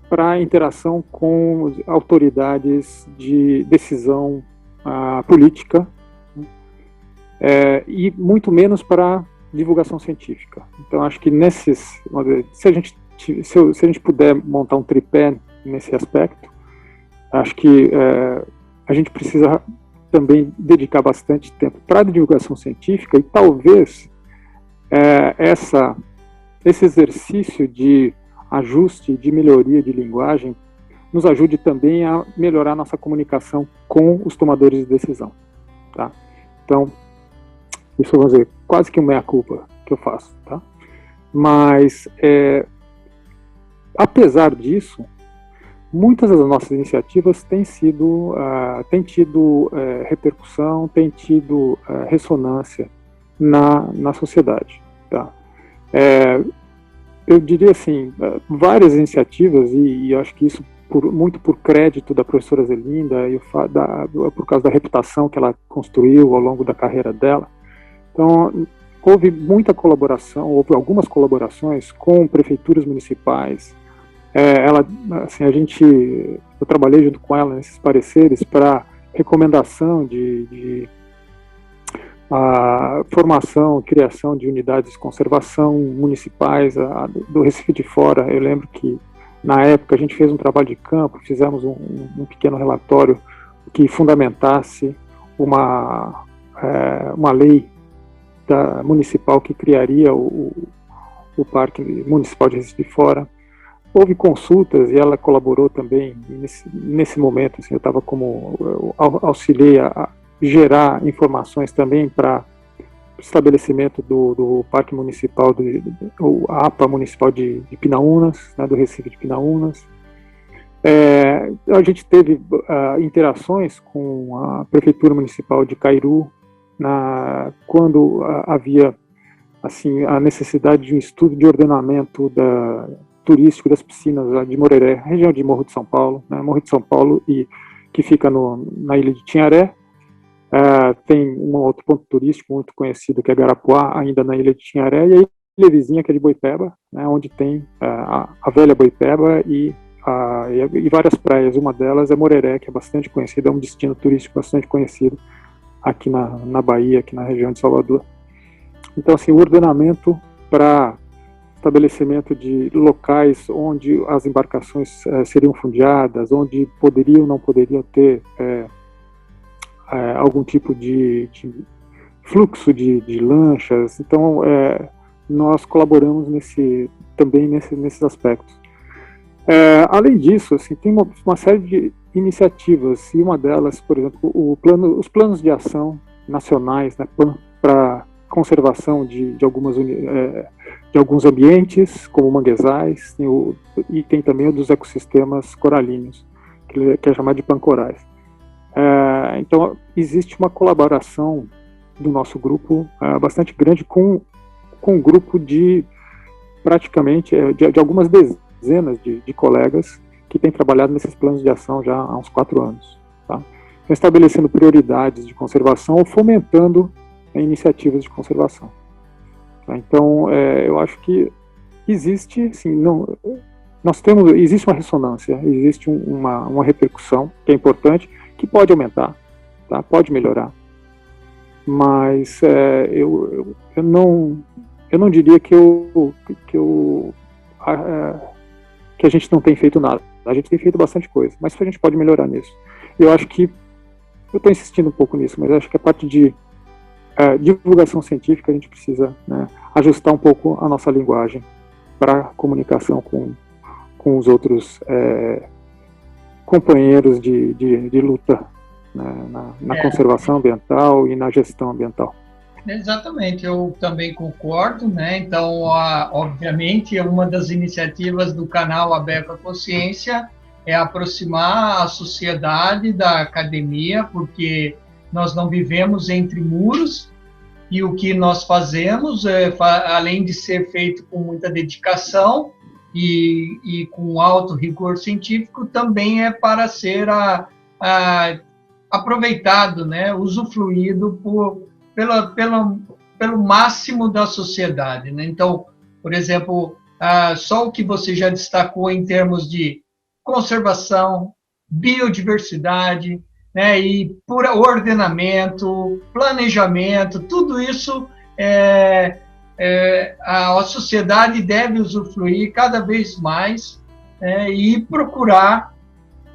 para a interação com autoridades de decisão política, e muito menos para divulgação científica. Então, acho que se a gente puder montar um tripé nesse aspecto, acho que a gente precisa também dedicar bastante tempo para a divulgação científica, e talvez essa esse exercício de ajuste, de melhoria de linguagem, nos ajude também a melhorar nossa comunicação com os tomadores de decisão. Tá? Então, isso, vamos dizer, quase que um meia-culpa que eu faço. Tá? Mas, apesar disso, muitas das nossas iniciativas têm tido repercussão, têm tido ressonância na sociedade. Tá? Eu diria assim, várias iniciativas, e acho que isso muito por crédito da professora Zelinda, e por causa da reputação que ela construiu ao longo da carreira dela. Então, houve muita colaboração, houve algumas colaborações com prefeituras municipais. Eu trabalhei junto com ela nesses pareceres para recomendação de a formação, criação de unidades de conservação municipais do Recife de Fora. Eu lembro que, na época, a gente fez um trabalho de campo, fizemos um pequeno relatório que fundamentasse uma lei municipal que criaria o Parque Municipal de Recife de Fora. Houve consultas e ela colaborou também nesse momento. Assim, eu auxiliei a gerar informações também para o estabelecimento do Parque Municipal, o APA Municipal de Pinaúnas, né, do Recife de Pinaúnas. A gente teve interações com a Prefeitura Municipal de Cairu, quando havia assim, a necessidade de um estudo de ordenamento turístico das piscinas de Moreré, região de Morro de São Paulo, né, Morro de São Paulo, que fica na ilha de Tinharé. Tem um outro ponto turístico muito conhecido, que é Garapuá, ainda na ilha de Tinharé, e a ilha vizinha, que é de Boipeba, né, onde tem a velha Boipeba e várias praias. Uma delas é Moreré, que é bastante conhecida, é um destino turístico bastante conhecido aqui na Bahia, aqui na região de Salvador. Então, assim, o ordenamento para estabelecimento de locais onde as embarcações seriam fundeadas, onde poderiam ou não poderiam ter algum tipo de fluxo de lanchas. Então, nós colaboramos também nesses aspectos. Além disso, assim, tem uma série de iniciativas, e uma delas, por exemplo, os planos de ação nacionais, né, para conservação de alguns ambientes, como manguezais, e tem também o dos ecossistemas coralinos, que é chamado de pancorais. Então, existe uma colaboração do nosso grupo bastante grande com um grupo de praticamente de algumas dezenas de colegas que têm trabalhado nesses planos de ação já há uns 4 anos. Tá? Então, estabelecendo prioridades de conservação ou fomentando iniciativas de conservação. Tá? Então, eu acho que existe, sim, existe uma ressonância, existe uma repercussão que é importante, que pode aumentar, tá? Pode melhorar, mas eu não diria que a gente não tem feito nada. A gente tem feito bastante coisa, mas a gente pode melhorar nisso. Eu acho que eu estou insistindo um pouco nisso, mas acho que a parte de divulgação científica a gente precisa, né, ajustar um pouco a nossa linguagem para comunicação com os outros companheiros de luta, né, na conservação ambiental e na gestão ambiental. Exatamente, eu também concordo, né? Então, obviamente, uma das iniciativas do canal Aberto à Consciência é aproximar a sociedade da academia, porque nós não vivemos entre muros, e o que nós fazemos, além de ser feito com muita dedicação e com alto rigor científico, também é para ser aproveitado, né? Usufruído pelo máximo da sociedade, né? Então, por exemplo, só o que você já destacou em termos de conservação, biodiversidade, né, e por ordenamento, planejamento, tudo isso a sociedade deve usufruir cada vez mais, e procurar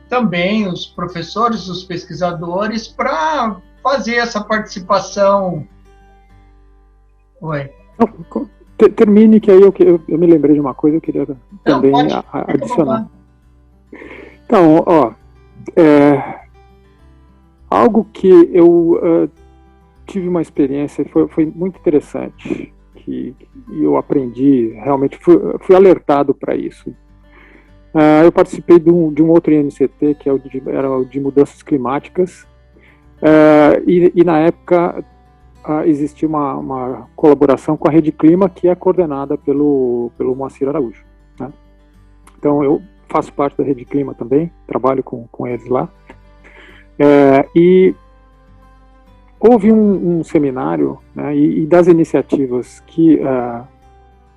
também os professores, os pesquisadores, para fazer essa participação. Oi. Termine, que aí eu me lembrei de uma coisa, eu queria também adicionar. Então, algo que eu tive uma experiência, foi muito interessante, que eu aprendi, realmente fui alertado para isso. Eu participei de um outro INCT, que era o de mudanças climáticas, e na época existia uma colaboração com a Rede Clima, que é coordenada pelo Moacir Araújo, né? Então eu faço parte da Rede Clima também, trabalho com eles lá, e houve um seminário, né, e das iniciativas que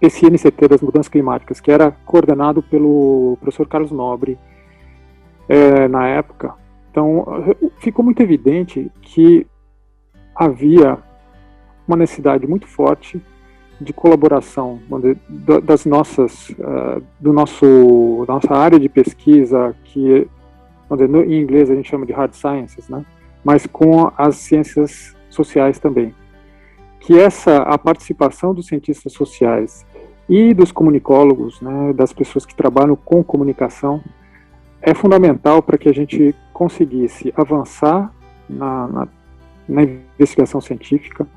esse INCT das mudanças climáticas, que era coordenado pelo professor Carlos Nobre na época. Então ficou muito evidente que havia uma necessidade muito forte de colaboração das nossa área de pesquisa, que em inglês a gente chama de hard sciences, né? Mas com as ciências sociais também. Que a participação dos cientistas sociais e dos comunicólogos, né, das pessoas que trabalham com comunicação, é fundamental para que a gente conseguisse avançar na investigação científica,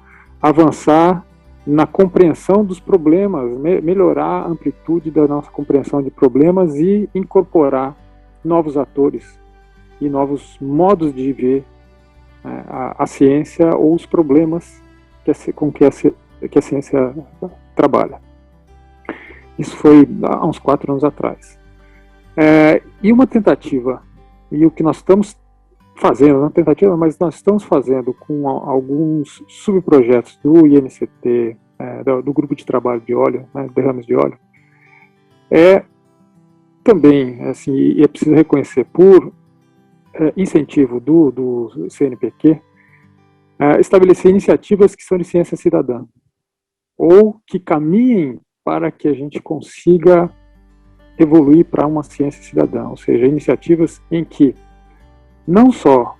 avançar na compreensão dos problemas, melhorar a amplitude da nossa compreensão de problemas e incorporar novos atores e novos modos de ver a ciência ou os problemas com que a ciência trabalha. Isso foi há uns 4 anos atrás. E uma tentativa, e o que nós estamos fazendo, não tentativa, mas nós estamos fazendo com alguns subprojetos do INCT, do grupo de trabalho de óleo, né, derrames de óleo, também, assim, e é preciso reconhecer, por incentivo do CNPq, estabelecer iniciativas que são de ciência cidadã, ou que caminhem para que a gente consiga evoluir para uma ciência cidadã, ou seja, iniciativas em que não só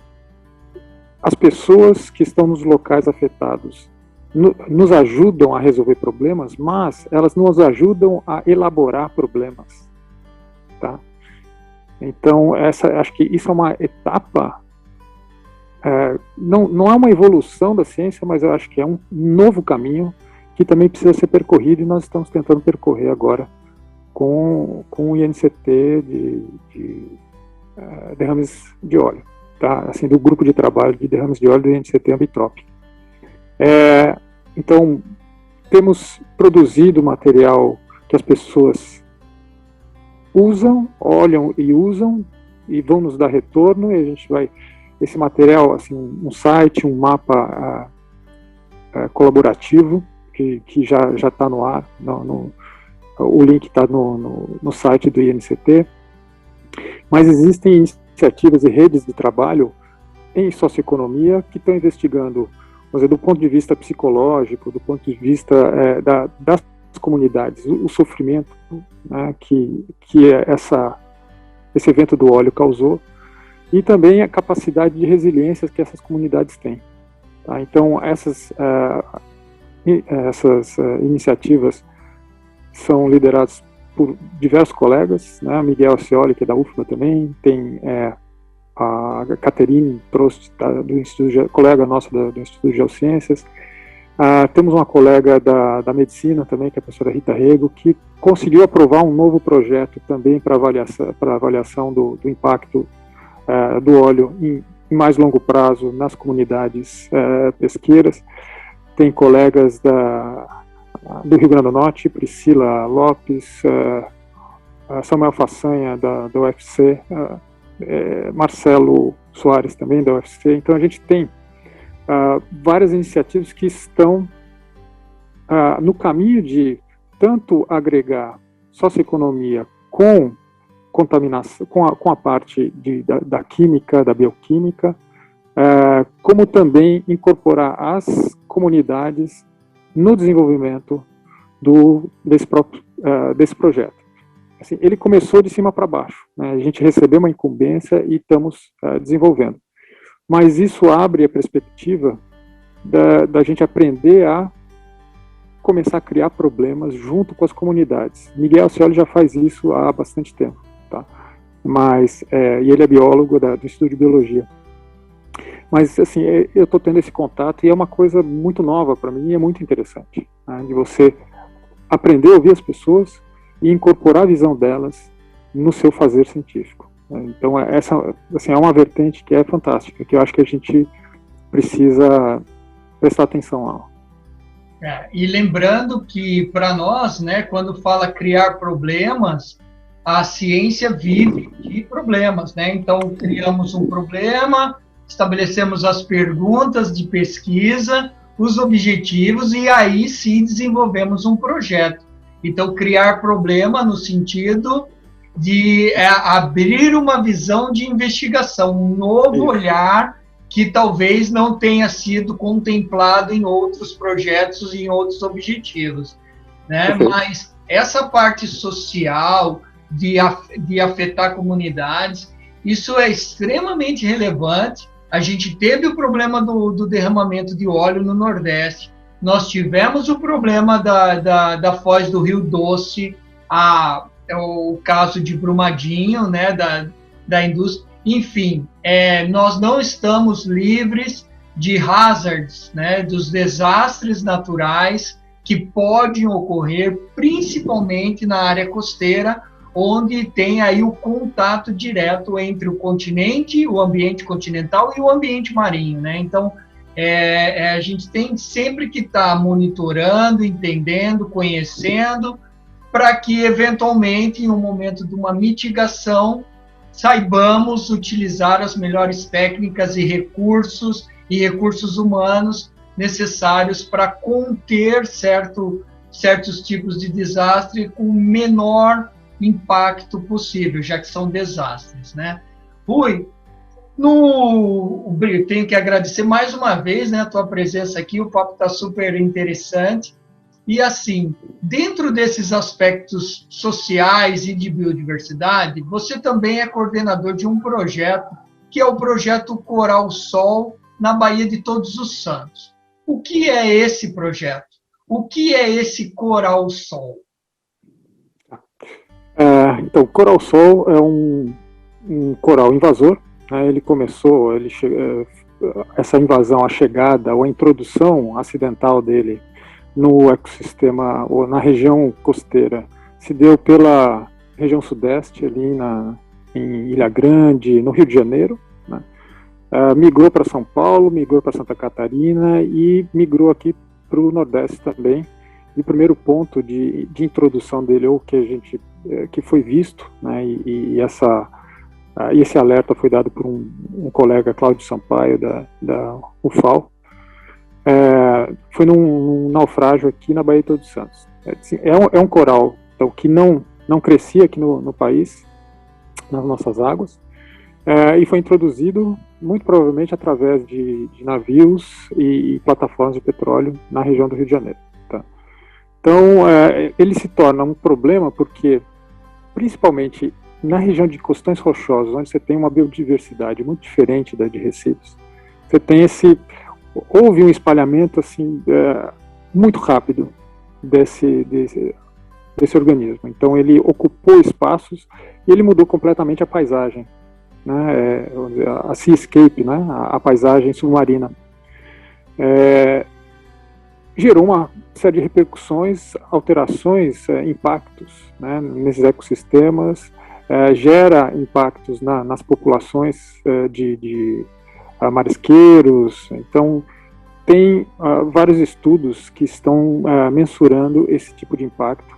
as pessoas que estão nos locais afetados nos ajudam a resolver problemas, mas elas nos ajudam a elaborar problemas, tá? Então, acho que isso é uma etapa, não é uma evolução da ciência, mas eu acho que é um novo caminho que também precisa ser percorrido, e nós estamos tentando percorrer agora com o INCT de derrames de óleo, tá? Assim, do grupo de trabalho de derrames de óleo do INCT Ambitrop. Então, temos produzido material que as pessoas usam, olham e usam, e vão nos dar retorno, e a gente vai, esse material, assim, um site, um mapa colaborativo, que já está no ar, o link está no site do INCT, mas existem iniciativas e redes de trabalho em socioeconomia que estão investigando, do ponto de vista psicológico, do ponto de vista das comunidades, o sofrimento, né, que esse evento do óleo causou, e também a capacidade de resiliência que essas comunidades têm. Tá? Então, essas iniciativas são lideradas por diversos colegas, né? Miguel Ascioli, que é da UFBA também, tem a Caterine Prost, colega nossa do Instituto de Geociências. Temos uma colega da medicina também, que é a professora Rita Rego, que conseguiu aprovar um novo projeto também para avaliação do impacto do óleo em mais longo prazo nas comunidades pesqueiras. Tem colegas do Rio Grande do Norte, Priscila Lopes, Samuel Façanha, da UFC, Marcelo Soares também, da UFC. Então a gente tem várias iniciativas que estão no caminho de tanto agregar socioeconomia com contaminação, com a parte da química, da bioquímica, como também incorporar as comunidades no desenvolvimento desse projeto. Assim, ele começou de cima para baixo, né? A gente recebeu uma incumbência e estamos desenvolvendo. Mas isso abre a perspectiva da gente aprender a começar a criar problemas junto com as comunidades. Miguel Acioli já faz isso há bastante tempo, tá? Mas, e ele é biólogo do Instituto de Biologia. Mas, assim, eu estou tendo esse contato e é uma coisa muito nova para mim e é muito interessante, né, de você aprender a ouvir as pessoas e incorporar a visão delas no seu fazer científico. Então, essa, assim, é uma vertente que é fantástica, que eu acho que a gente precisa prestar atenção lá. E lembrando que, para nós, né, quando fala criar problemas, a ciência vive de problemas, né? Então, criamos um problema, estabelecemos as perguntas de pesquisa, os objetivos, e aí sim desenvolvemos um projeto. Então, criar problema no sentido de abrir uma visão de investigação, um novo olhar que talvez não tenha sido contemplado em outros projetos e em outros objetivos, né? Mas essa parte social de afetar comunidades, isso é extremamente relevante. A gente teve o problema do derramamento de óleo no Nordeste, nós tivemos o problema da foz do Rio Doce, o caso de Brumadinho, né, da indústria. Enfim, nós não estamos livres de hazards, né, dos desastres naturais que podem ocorrer, principalmente na área costeira, onde tem aí o contato direto entre o continente, o ambiente continental e o ambiente marinho, né? Então, a gente tem sempre que estar monitorando, entendendo, conhecendo, para que, eventualmente, em um momento de uma mitigação, saibamos utilizar as melhores técnicas e recursos humanos necessários para conter certos tipos de desastre com o menor impacto possível, já que são desastres, né? Rui, tenho que agradecer mais uma vez, né, a tua presença aqui, o papo está super interessante. E assim, dentro desses aspectos sociais e de biodiversidade, você também é coordenador de um projeto, que é o projeto Coral Sol, na Baía de Todos os Santos. O que é esse projeto? O que é esse Coral Sol? Então, o Coral Sol é um coral invasor, né? Ele começou, essa invasão, a chegada ou a introdução acidental dele no ecossistema, ou na região costeira, se deu pela região sudeste, ali em Ilha Grande, no Rio de Janeiro, né? Migrou para São Paulo, migrou para Santa Catarina e migrou aqui para o Nordeste também. E o primeiro ponto de introdução dele, ou que foi visto, né, e esse alerta foi dado por um colega, Cláudio Sampaio, da UFAL, foi num naufrágio aqui na Baía de Todos os Santos. É um coral então, que não crescia aqui no país, nas nossas águas, e foi introduzido muito provavelmente através de navios e plataformas de petróleo na região do Rio de Janeiro. Tá? Então, ele se torna um problema porque, principalmente na região de costões rochosos, onde você tem uma biodiversidade muito diferente da de Recifes, você tem houve um espalhamento assim muito rápido desse organismo. Então ele ocupou espaços e ele mudou completamente a paisagem, né, a seascape, né, a paisagem submarina. Gerou uma série de repercussões, alterações, impactos, né, nesses ecossistemas, gera impactos nas populações de marisqueiros. Então, tem vários estudos que estão mensurando esse tipo de impacto,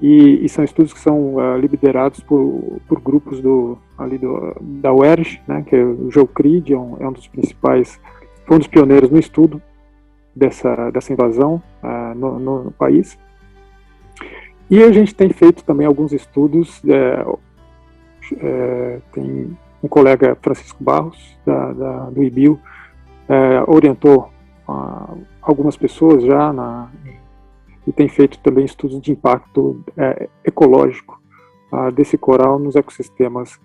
e são estudos que são liderados por grupos da UERJ, né, que é o Geocrid, é um dos principais, foi um dos pioneiros no estudo dessa invasão no país. E a gente tem feito também alguns estudos, tem um colega, Francisco Barros, do IBIO, orientou algumas pessoas já e tem feito também estudos de impacto ecológico desse coral nos ecossistemas,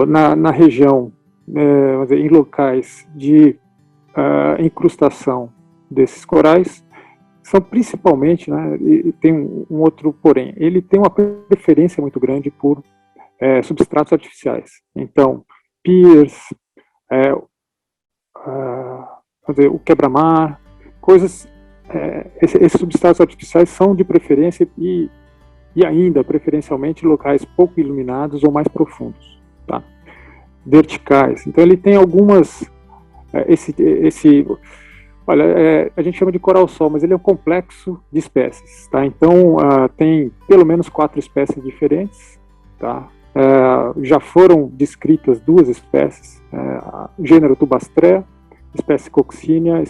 na região, em locais de incrustação desses corais, são principalmente, né, e tem um outro porém, ele tem uma preferência muito grande por substratos artificiais. Então, piers, o quebra-mar, coisas, esses substratos artificiais são de preferência e ainda, preferencialmente, locais pouco iluminados ou mais profundos, tá? Verticais. Então, ele tem algumas, olha, a gente chama de coral-sol, mas ele é um complexo de espécies, tá? Então, tem pelo menos 4 espécies diferentes, tá? Já foram descritas 2 espécies, gênero Tubastré, espécie Coccinia,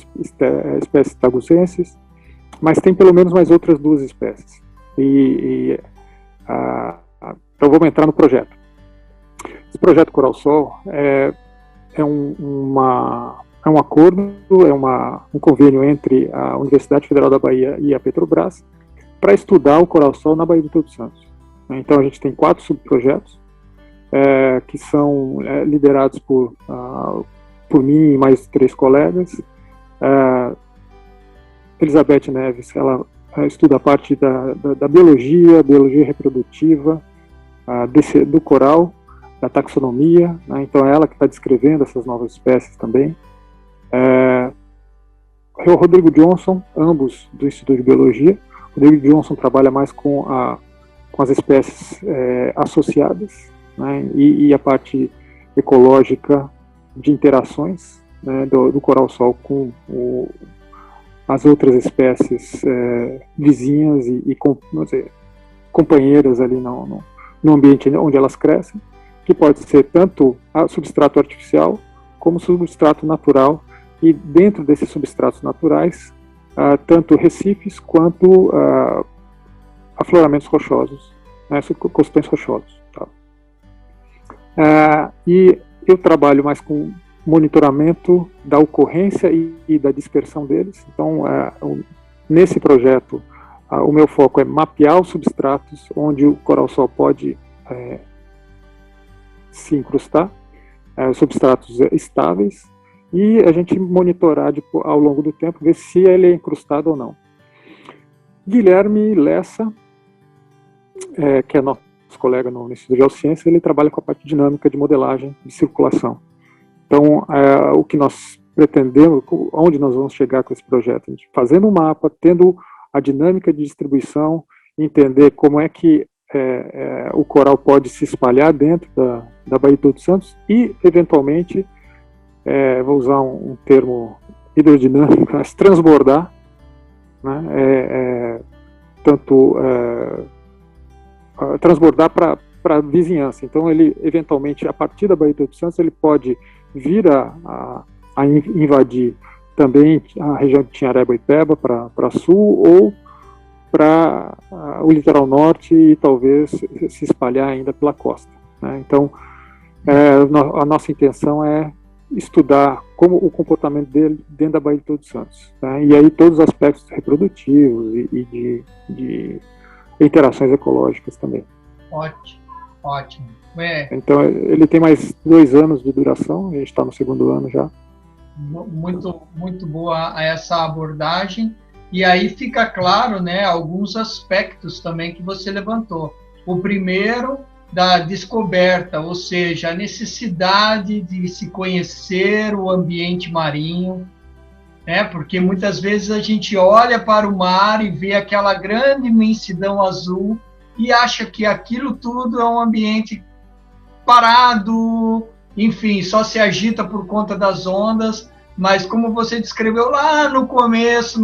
espécie Tagusensis, mas tem pelo menos mais outras 2 espécies. Então vamos entrar no projeto. Esse projeto Coral-Sol é um acordo, um convênio entre a Universidade Federal da Bahia e a Petrobras para estudar o Coral-Sol na Baía de Todos Santos. Então a gente tem 4 subprojetos que são liderados por mim e mais 3 colegas. Elizabeth Neves, ela estuda a parte da biologia reprodutiva do coral, da taxonomia, né? Então é ela que está descrevendo essas novas espécies também. O Rodrigo Johnson, ambos do Instituto de Biologia. O Rodrigo Johnson trabalha mais com as espécies associadas, né? E a parte ecológica de interações, né, do coral-sol com as outras espécies vizinhas e companheiras ali no ambiente onde elas crescem, que pode ser tanto substrato artificial como substrato natural, e dentro desses substratos naturais, tanto recifes quanto afloramentos rochosos, né, costões rochosos. Tá? E eu trabalho mais com monitoramento da ocorrência e da dispersão deles. Então, nesse projeto, o meu foco é mapear os substratos onde o coral-sol pode se incrustar, substratos estáveis, e a gente monitorar ao longo do tempo, ver se ele é incrustado ou não. Guilherme Lessa, que é nosso colega no Instituto de Geociência, ele trabalha com a parte dinâmica de modelagem de circulação. Então, o que nós pretendemos, onde nós vamos chegar com esse projeto? A gente fazendo um mapa, tendo a dinâmica de distribuição, entender como é que o coral pode se espalhar dentro da Baía de Todos Santos e, eventualmente, vou usar um termo hidrodinâmico, mas transbordar, né, transbordar para a vizinhança. Então, ele, eventualmente, a partir da Baía de Todos Santos, ele pode vir a invadir também a região de Tinharé-Boipeba para sul, ou para o litoral norte e talvez se espalhar ainda pela costa, né? Então, a nossa intenção é estudar como o comportamento dele dentro da Baía de Todos Santos, né? E aí todos os aspectos reprodutivos e de interações ecológicas também. Ótimo, ótimo. Então, ele tem mais 2 anos de duração, a gente está no 2º ano já. Muito, muito boa essa abordagem. E aí fica claro, né, alguns aspectos também que você levantou. O primeiro, da descoberta, ou seja, a necessidade de se conhecer o ambiente marinho, né, porque muitas vezes a gente olha para o mar e vê aquela grande imensidão azul e acha que aquilo tudo é um ambiente parado, enfim, só se agita por conta das ondas, mas como você descreveu lá no começo,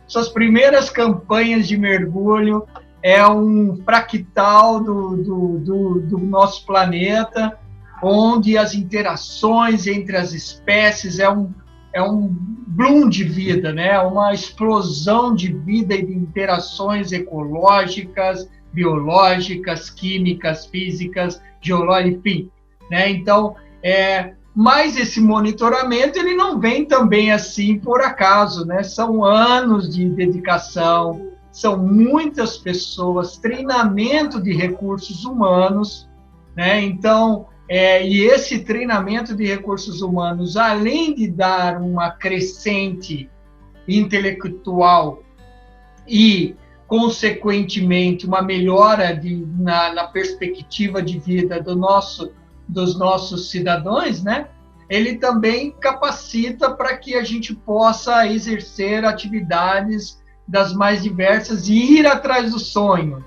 suas primeiras campanhas de mergulho, é um fractal do nosso planeta, onde as interações entre as espécies é um bloom de vida, né? Uma explosão de vida e de interações ecológicas, biológicas, químicas, físicas, geológicas, enfim, né? Então, mas esse monitoramento ele não vem também assim por acaso, né? São anos de dedicação, são muitas pessoas, treinamento de recursos humanos, né? Então, e esse treinamento de recursos humanos, além de dar uma crescente intelectual e, consequentemente, uma melhora na perspectiva de vida dos nossos cidadãos, né? Ele também capacita para que a gente possa exercer atividades das mais diversas e ir atrás do sonho,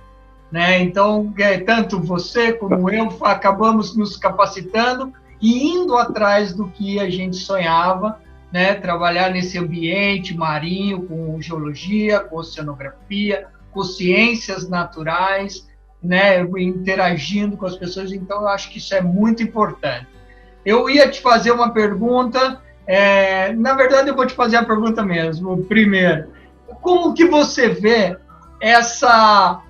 né? Então, tanto você como eu acabamos nos capacitando e indo atrás do que a gente sonhava, né? Trabalhar nesse ambiente marinho, com geologia, com oceanografia, com ciências naturais, né? Interagindo com as pessoas. Então, eu acho que isso é muito importante. Eu ia te fazer uma pergunta, na verdade, eu vou te fazer a pergunta mesmo, primeiro. Como que você vê essa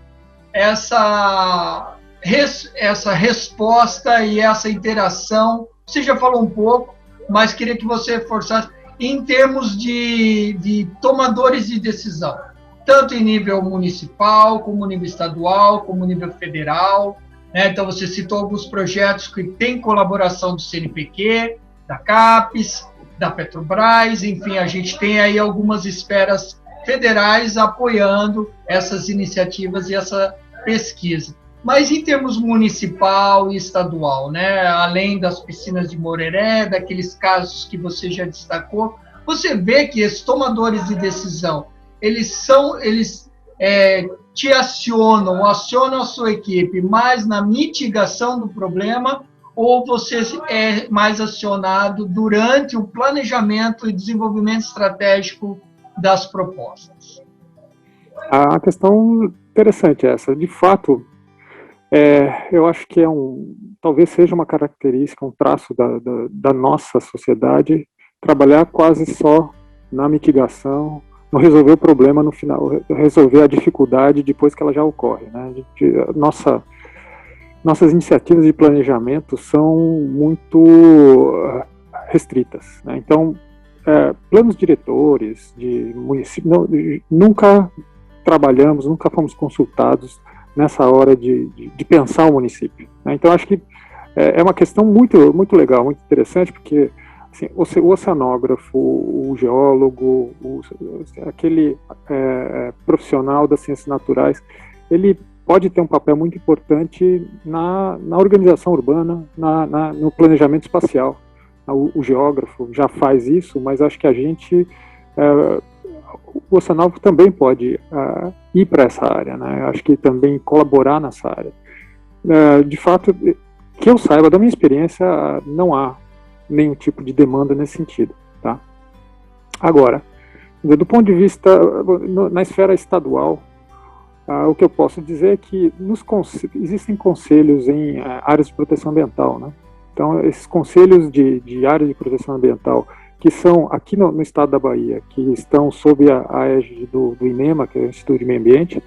resposta e essa interação? Você já falou um pouco, mas queria que você reforçasse em termos de tomadores de decisão, tanto em nível municipal, como nível estadual, como nível federal. Então, você citou alguns projetos que têm colaboração do CNPq, da CAPES, da Petrobras, enfim, a gente tem aí algumas esferas federais apoiando essas iniciativas e essa pesquisa. Mas em termos municipal e estadual, né, além das piscinas de Moreré, daqueles casos que você já destacou, você vê que esses tomadores de decisão, eles te acionam a sua equipe mais na mitigação do problema, ou você é mais acionado durante o planejamento e desenvolvimento estratégico das propostas? A questão interessante é essa. De fato, eu acho que talvez seja uma característica, um traço da nossa sociedade, trabalhar quase só na mitigação, não resolver o problema no final, resolver a dificuldade depois que ela já ocorre, né? Nossas iniciativas de planejamento são muito restritas, né? Então, planos diretores de município, nunca trabalhamos, nunca fomos consultados nessa hora de pensar o município, né? Então, acho que é uma questão muito, muito legal, muito interessante, porque assim, o oceanógrafo, o geólogo, aquele profissional das ciências naturais, ele pode ter um papel muito importante na organização urbana, no planejamento espacial. O geógrafo já faz isso, mas acho que o oceanógrafo também pode ir para essa área, né? Acho que também colaborar nessa área. De fato, que eu saiba, da minha experiência, não há nenhum tipo de demanda nesse sentido, tá? Agora, do ponto de vista, na esfera estadual, o que eu posso dizer é que existem conselhos em áreas de proteção ambiental, né? Então, esses conselhos de áreas de proteção ambiental, que são aqui no estado da Bahia, que estão sob a égide do INEMA, que é o Instituto de Meio Ambiente,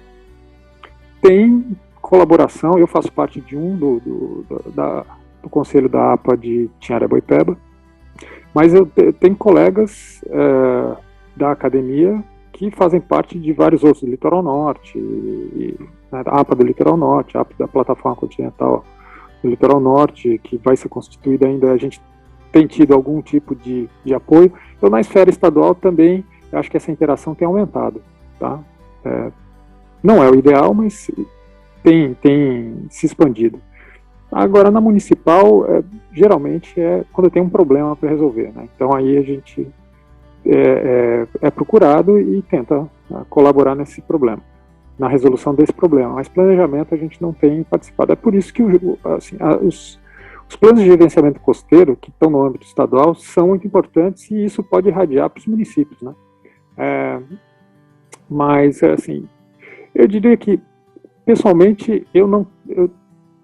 tem colaboração. Eu faço parte de do Conselho da APA de Tinharaboipeba, mas eu tenho colegas da academia que fazem parte de vários outros, do Litoral Norte, a APA do Litoral Norte, a APA da Plataforma Continental do Litoral Norte, que vai ser constituída ainda. A gente tem tido algum tipo de apoio. Então, na esfera estadual também, eu acho que essa interação tem aumentado, tá? Não é o ideal, mas tem se expandido. Agora, na municipal, geralmente quando tem um problema para resolver, né? Então, aí a gente é procurado e tenta colaborar nesse problema, na resolução desse problema. Mas planejamento a gente não tem participado. É por isso que os planos de gerenciamento costeiro, que estão no âmbito estadual, são muito importantes, e isso pode irradiar para os municípios, né? Mas, assim, eu diria que, pessoalmente,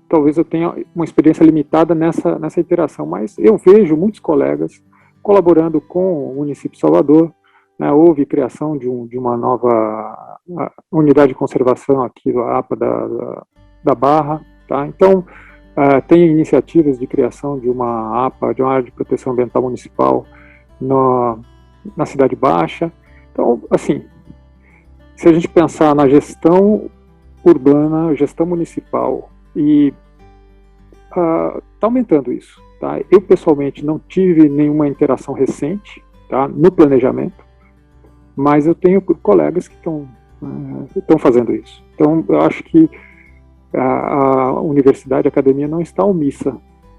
talvez eu tenha uma experiência limitada nessa interação, mas eu vejo muitos colegas colaborando com o município de Salvador, né? Houve criação de uma nova unidade de conservação aqui, a APA da Barra, tá? Então, tem iniciativas de criação de uma APA, de uma área de proteção ambiental municipal na Cidade Baixa. Então, assim, se a gente pensar na gestão urbana, gestão municipal, e está aumentando isso, tá? Eu, pessoalmente, não tive nenhuma interação recente, tá, no planejamento, mas eu tenho colegas que estão estão fazendo isso. Então, eu acho que a universidade, a academia não está omissa,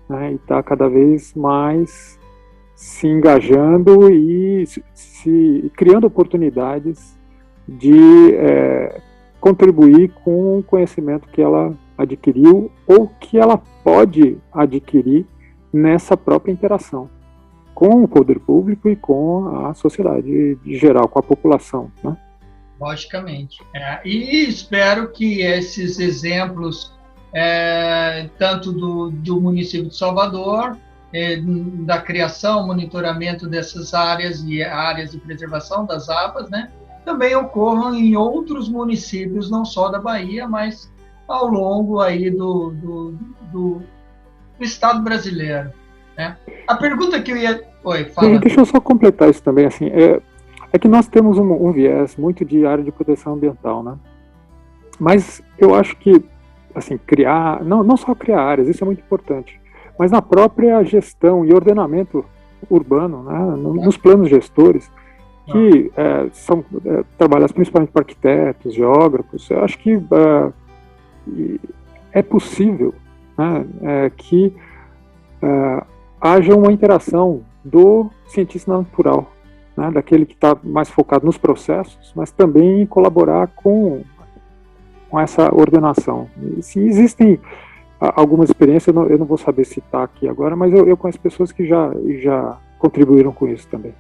né, e está cada vez mais se engajando e se criando oportunidades de contribuir com o conhecimento que ela adquiriu ou que ela pode adquirir nessa própria interação com o poder público e com a sociedade em geral, com a população, né? Logicamente. E espero que esses exemplos, tanto do município de Salvador, da criação, monitoramento dessas áreas e áreas de preservação das APAs, né, também ocorram em outros municípios, não só da Bahia, mas ao longo aí do estado brasileiro, né? A pergunta que eu ia... Oi, fala. Deixa eu só completar isso também, assim, é que nós temos um viés muito de área de proteção ambiental, né? Mas eu acho que, assim, criar, não só criar áreas, isso é muito importante, mas na própria gestão e ordenamento urbano, né, nos planos gestores, que são trabalhados principalmente por arquitetos, geógrafos, eu acho que é possível, né, que haja uma interação do cientista natural, né, daquele que está mais focado nos processos, mas também em colaborar com essa ordenação. E, se existem algumas experiências, eu não vou saber citar aqui agora, mas eu conheço pessoas que já contribuíram com isso também.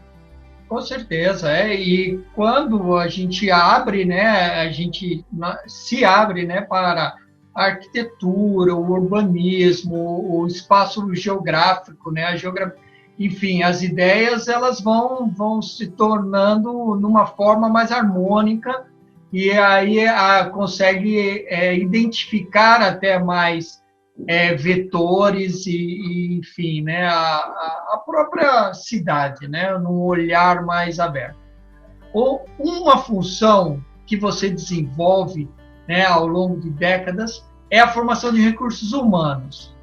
Com certeza, e quando a gente abre, né, a gente se abre, né, para a arquitetura, o urbanismo, o espaço geográfico, né, enfim, as ideias elas vão se tornando numa forma mais harmônica e aí consegue identificar até mais vetores e enfim, né, a própria cidade, né, num olhar mais aberto. Ou uma função que você desenvolve, né, ao longo de décadas é a formação de recursos humanos.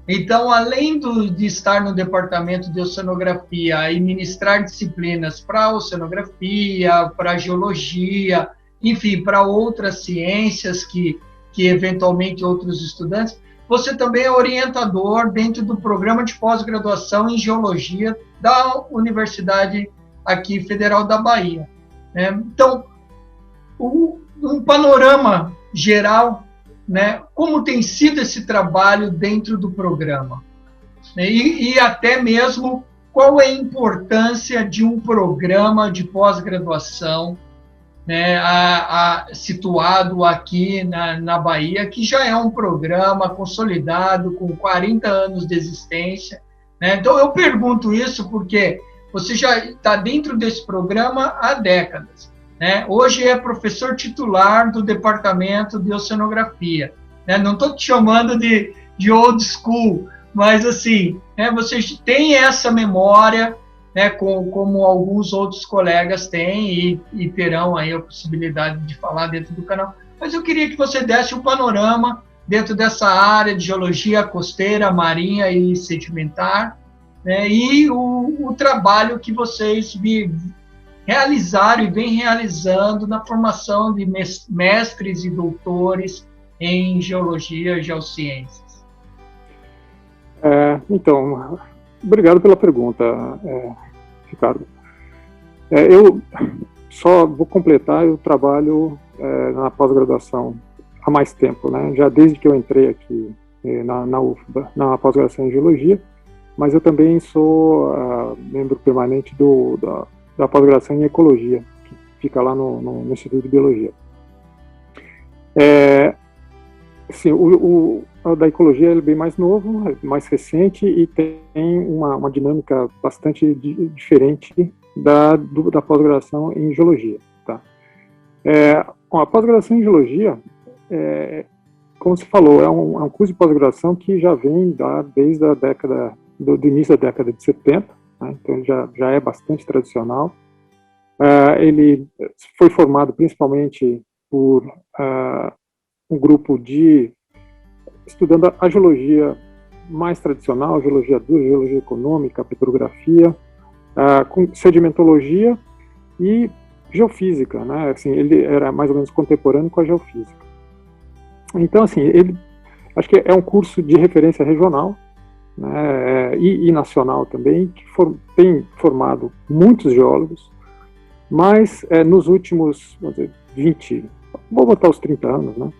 Então, além de estar no departamento de oceanografia e ministrar disciplinas para oceanografia, para geologia, enfim, para outras ciências que eventualmente outros estudantes, você também é orientador dentro do programa de pós-graduação em geologia da Universidade aqui Federal da Bahia, né? Então, um panorama geral, né, como tem sido esse trabalho dentro do programa, né, e até mesmo qual é a importância de um programa de pós-graduação, né, situado aqui na Bahia, que já é um programa consolidado, com 40 anos de existência, né? Então, eu pergunto isso porque você já está dentro desse programa há décadas, né? Hoje é professor titular do Departamento de Oceanografia, né? Não estou te chamando de old school, mas assim, né, você tem essa memória, né, como alguns outros colegas têm e terão aí a possibilidade de falar dentro do canal. Mas eu queria que você desse um panorama dentro dessa área de geologia costeira, marinha e sedimentar, né, e o trabalho que vocês realizaram e vêm realizando na formação de mestres e doutores em geologia e geociências. Então, obrigado pela pergunta, Ricardo. Eu só vou completar, eu trabalho na pós-graduação há mais tempo, né? Já desde que eu entrei aqui na UFBA, na pós-graduação em Geologia, mas eu também sou membro permanente da pós-graduação em Ecologia, que fica lá no Instituto de Biologia. Sim, o da Ecologia é bem mais novo, mais recente e tem uma dinâmica bastante diferente da pós-graduação em Geologia. Tá? A pós-graduação em Geologia, como você falou, é um curso de pós-graduação que já vem desde a década, do início da década de 70, né? Então ele já é bastante tradicional. Ele foi formado principalmente por um grupo estudando a geologia mais tradicional, a geologia dura, a geologia econômica, a petrografia, com sedimentologia e geofísica, né? Assim, ele era mais ou menos contemporâneo com a geofísica. Então, assim, ele acho que é um curso de referência regional, né, e nacional também, que tem formado muitos geólogos, mas nos últimos, vamos dizer, 20, vou botar os 30 anos, né,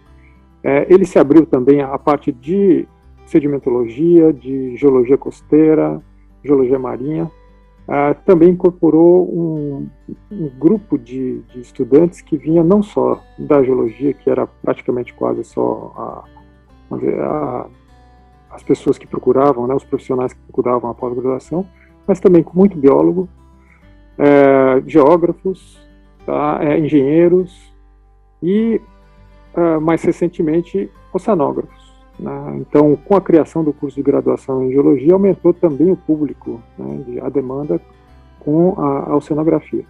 ele se abriu também à parte de sedimentologia, de geologia costeira, geologia marinha, também incorporou um grupo de estudantes que vinha não só da geologia, que era praticamente quase só as pessoas que procuravam, né, os profissionais que procuravam a pós-graduação, mas também com muito biólogo, geógrafos, tá, engenheiros e, mais recentemente, oceanógrafos. Né? Então, com a criação do curso de graduação em geologia, aumentou também o público, né, a demanda com a oceanografia.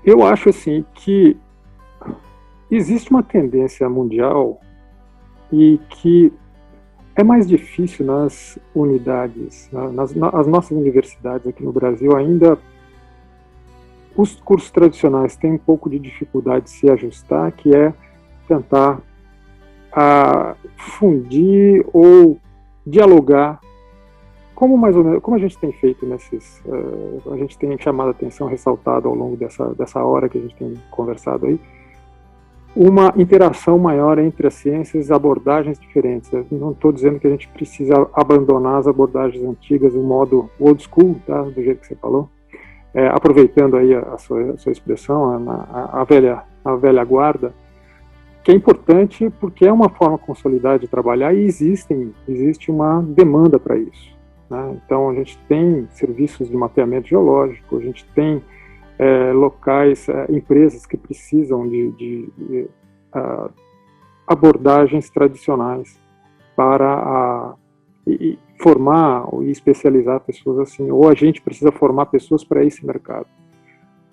Eu acho assim que existe uma tendência mundial e que é mais difícil nas unidades, nas nossas universidades aqui no Brasil ainda, os cursos tradicionais têm um pouco de dificuldade de se ajustar, que é tentar fundir ou dialogar, como mais ou menos, como a gente tem feito a gente tem chamado a atenção, ressaltado ao longo dessa hora que a gente tem conversado aí, uma interação maior entre as ciências e abordagens diferentes. Eu não estou dizendo que a gente precisa abandonar as abordagens antigas, o modo old school, tá, do jeito que você falou, aproveitando aí a sua expressão, a velha guarda, que é importante porque é uma forma consolidada de trabalhar e existe uma demanda para isso. Né? Então, a gente tem serviços de mapeamento geológico, a gente tem locais, empresas que precisam de abordagens tradicionais para formar e especializar pessoas assim, ou a gente precisa formar pessoas para esse mercado.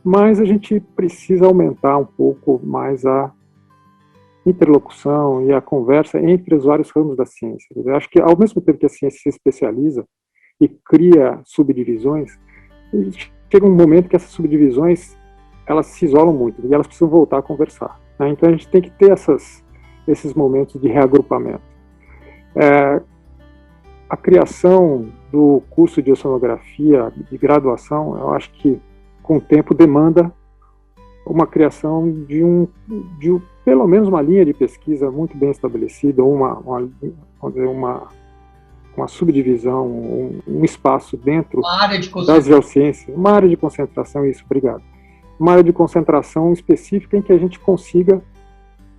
Mas a gente precisa aumentar um pouco mais a interlocução e a conversa entre os vários ramos da ciência. Eu acho que, ao mesmo tempo que a ciência se especializa e cria subdivisões, chega um momento que essas subdivisões elas se isolam muito e elas precisam voltar a conversar. Né? Então a gente tem que ter esses momentos de reagrupamento. A criação do curso de oceanografia de graduação, eu acho que com o tempo demanda uma criação de pelo menos uma linha de pesquisa muito bem estabelecida, uma subdivisão, um espaço dentro das geociências, uma área de concentração, isso, obrigado. Uma área de concentração específica em que a gente consiga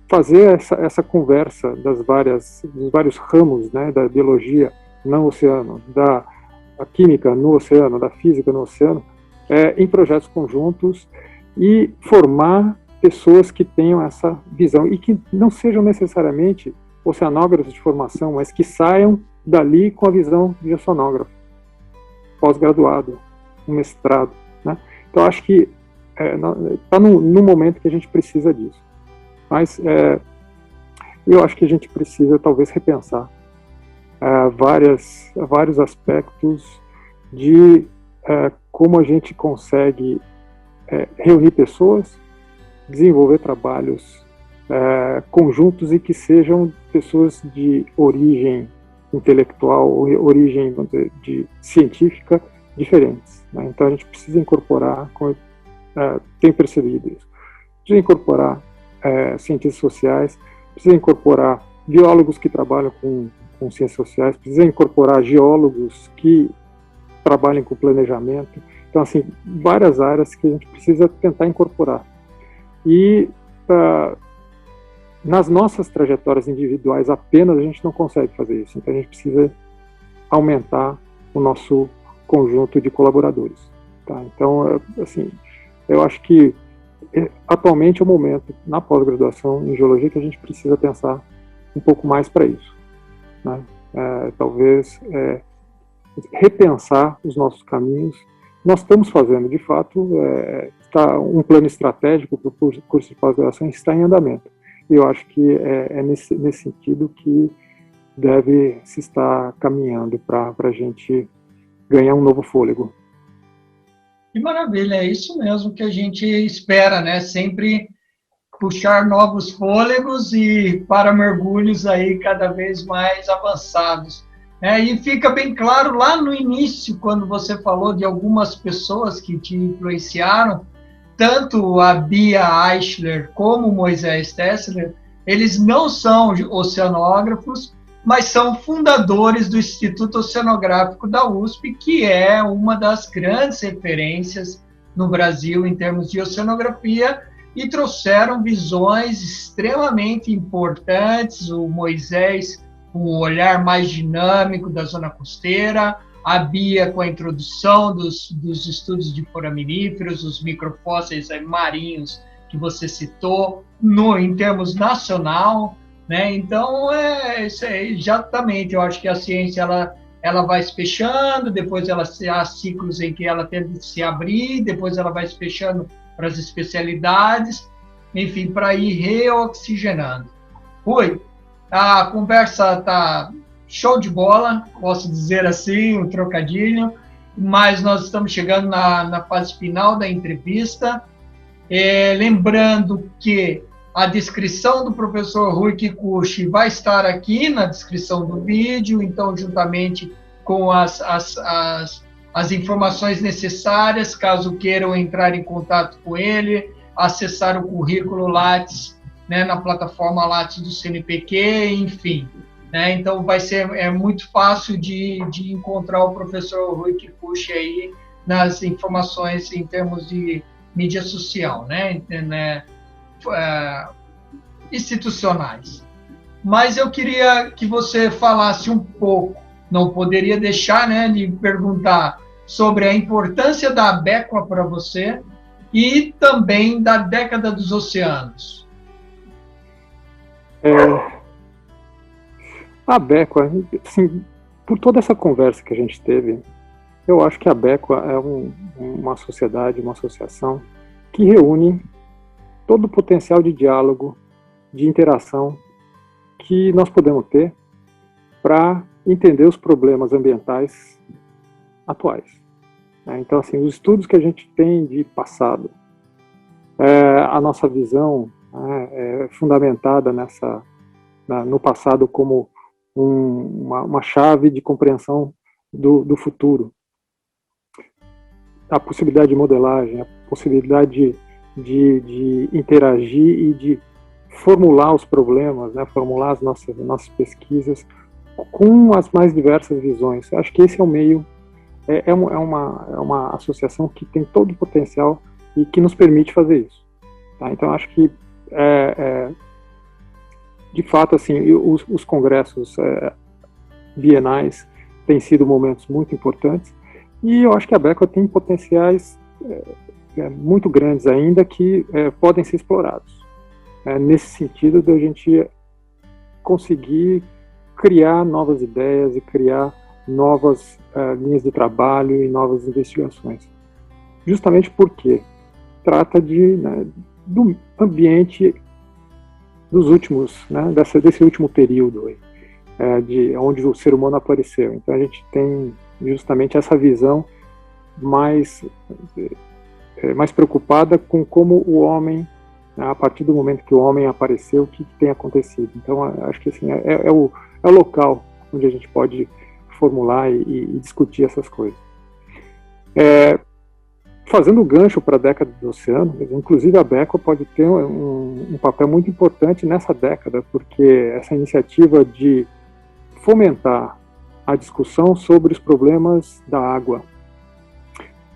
fazer essa conversa dos vários ramos, né, da biologia no oceano, da química no oceano, da física no oceano, em projetos conjuntos e formar pessoas que tenham essa visão e que não sejam necessariamente oceanógrafos de formação, mas que saiam dali com a visão de oceanógrafo, pós-graduado, um mestrado. Né? Então, acho que está no momento que a gente precisa disso. Mas eu acho que a gente precisa, talvez, repensar vários aspectos de como a gente consegue reunir pessoas, desenvolver trabalhos conjuntos e que sejam pessoas de origem intelectual ou origem, vamos dizer, científica diferentes. Né? Então a gente precisa incorporar, tenho percebido isso, precisa incorporar cientistas sociais, precisa incorporar biólogos que trabalham com ciências sociais, precisa incorporar geólogos que trabalhem com planejamento. Então, assim, várias áreas que a gente precisa tentar incorporar. E nas nossas trajetórias individuais apenas a gente não consegue fazer isso. Então, a gente precisa aumentar o nosso conjunto de colaboradores. Tá? Então, assim, eu acho que atualmente é o momento, na pós-graduação em geologia, que a gente precisa pensar um pouco mais para isso. Né? Talvez repensar os nossos caminhos. Nós estamos fazendo, de fato, está um plano estratégico para o curso de pós-graduação está em andamento. E eu acho que é nesse sentido que deve se estar caminhando para a gente ganhar um novo fôlego. Que maravilha, é isso mesmo que a gente espera, né? Sempre puxar novos fôlegos e para mergulhos aí cada vez mais avançados. E fica bem claro lá no início, quando você falou de algumas pessoas que te influenciaram, tanto a Bia Eichler como o Moisés Tessler, eles não são oceanógrafos, mas são fundadores do Instituto Oceanográfico da USP, que é uma das grandes referências no Brasil em termos de oceanografia, e trouxeram visões extremamente importantes. O Moisés, com um olhar mais dinâmico da zona costeira, a Bia com a introdução dos estudos de foraminíferos, os microfósseis marinhos que você citou, em termos nacional, né? Então, isso aí, exatamente, eu acho que a ciência ela vai se fechando, depois há ciclos em que ela tende a se abrir, depois ela vai se fechando para as especialidades, enfim, para ir reoxigenando. Rui, a conversa está show de bola, posso dizer assim, um trocadilho, mas nós estamos chegando na fase final da entrevista. Lembrando que a descrição do professor Rui Kikuchi vai estar aqui na descrição do vídeo, então, juntamente com as informações necessárias, caso queiram entrar em contato com ele, acessar o currículo Lattes, né, na plataforma Lattes do CNPq, enfim. Né? Então, vai ser muito fácil de encontrar o professor Rui Kikuchi aí nas informações em termos de mídia social, né? Institucionais. Mas eu queria que você falasse um pouco, não poderia deixar, né, de perguntar sobre a importância da ABECOA para você e também da década dos oceanos. A ABECOA, assim, por toda essa conversa que a gente teve, eu acho que a ABECOA é uma sociedade, uma associação que reúne todo o potencial de diálogo, de interação que nós podemos ter para entender os problemas ambientais atuais. Então, assim, os estudos que a gente tem de passado, a nossa visão é fundamentada no passado como uma chave de compreensão do futuro. A possibilidade de modelagem, a possibilidade de interagir e de formular os problemas, né, formular as nossas pesquisas com as mais diversas visões. Acho que esse é o meio, é uma associação que tem todo o potencial e que nos permite fazer isso. Tá? Então, acho que, de fato, assim, os congressos bienais têm sido momentos muito importantes, e eu acho que a ABECOA tem potenciais muito grandes ainda que podem ser explorados. Nesse sentido de a gente conseguir criar novas ideias e criar novas linhas de trabalho e novas investigações. Justamente porque trata do ambiente dos últimos, né, desse último período de onde o ser humano apareceu. Então a gente tem justamente essa visão mais preocupada com como o homem, a partir do momento que o homem apareceu, o que tem acontecido. Então, acho que assim, é o local onde a gente pode formular e discutir essas coisas. Fazendo o gancho para a década do oceano, inclusive a ABECOA pode ter um papel muito importante nessa década, porque essa iniciativa de fomentar a discussão sobre os problemas da água,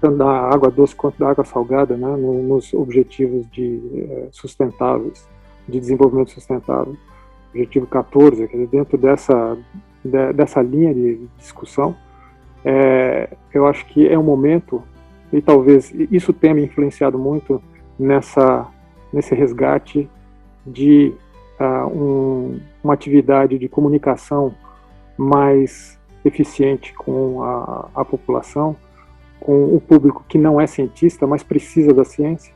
tanto da água doce quanto da água salgada, né, nos objetivos sustentáveis, de desenvolvimento sustentável, objetivo 14, quer dizer, dentro dessa linha de discussão, eu acho que é um momento, e talvez isso tenha me influenciado muito nesse resgate de uma atividade de comunicação mais eficiente com a população, com o público que não é cientista, mas precisa da ciência,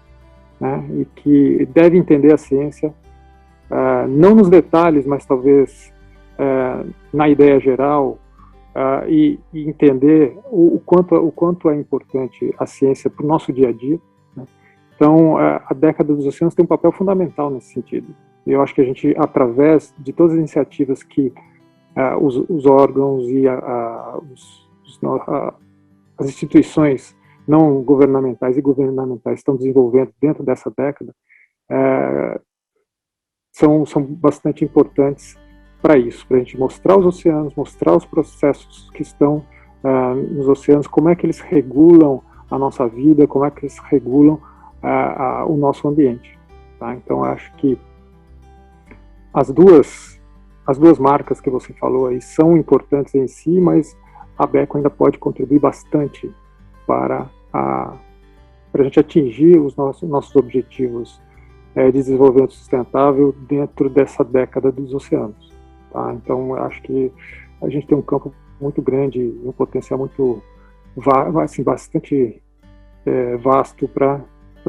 né, e que deve entender a ciência, não nos detalhes, mas talvez na ideia geral, e entender o quanto é importante a ciência para o nosso dia a dia, né? Então, a década dos oceanos tem um papel fundamental nesse sentido. Eu acho que a gente, através de todas as iniciativas que os órgãos e as instituições não governamentais e governamentais estão desenvolvendo dentro dessa década, são bastante importantes para isso, para a gente mostrar os oceanos, mostrar os processos que estão nos oceanos, como é que eles regulam a nossa vida, como é que eles regulam o nosso ambiente. Tá? Então, acho que as duas marcas que você falou aí são importantes em si, mas a BECO ainda pode contribuir bastante para a gente atingir os nossos objetivos de desenvolvimento sustentável dentro dessa década dos oceanos. Tá? Então, eu acho que a gente tem um campo muito grande, um potencial muito assim, bastante vasto para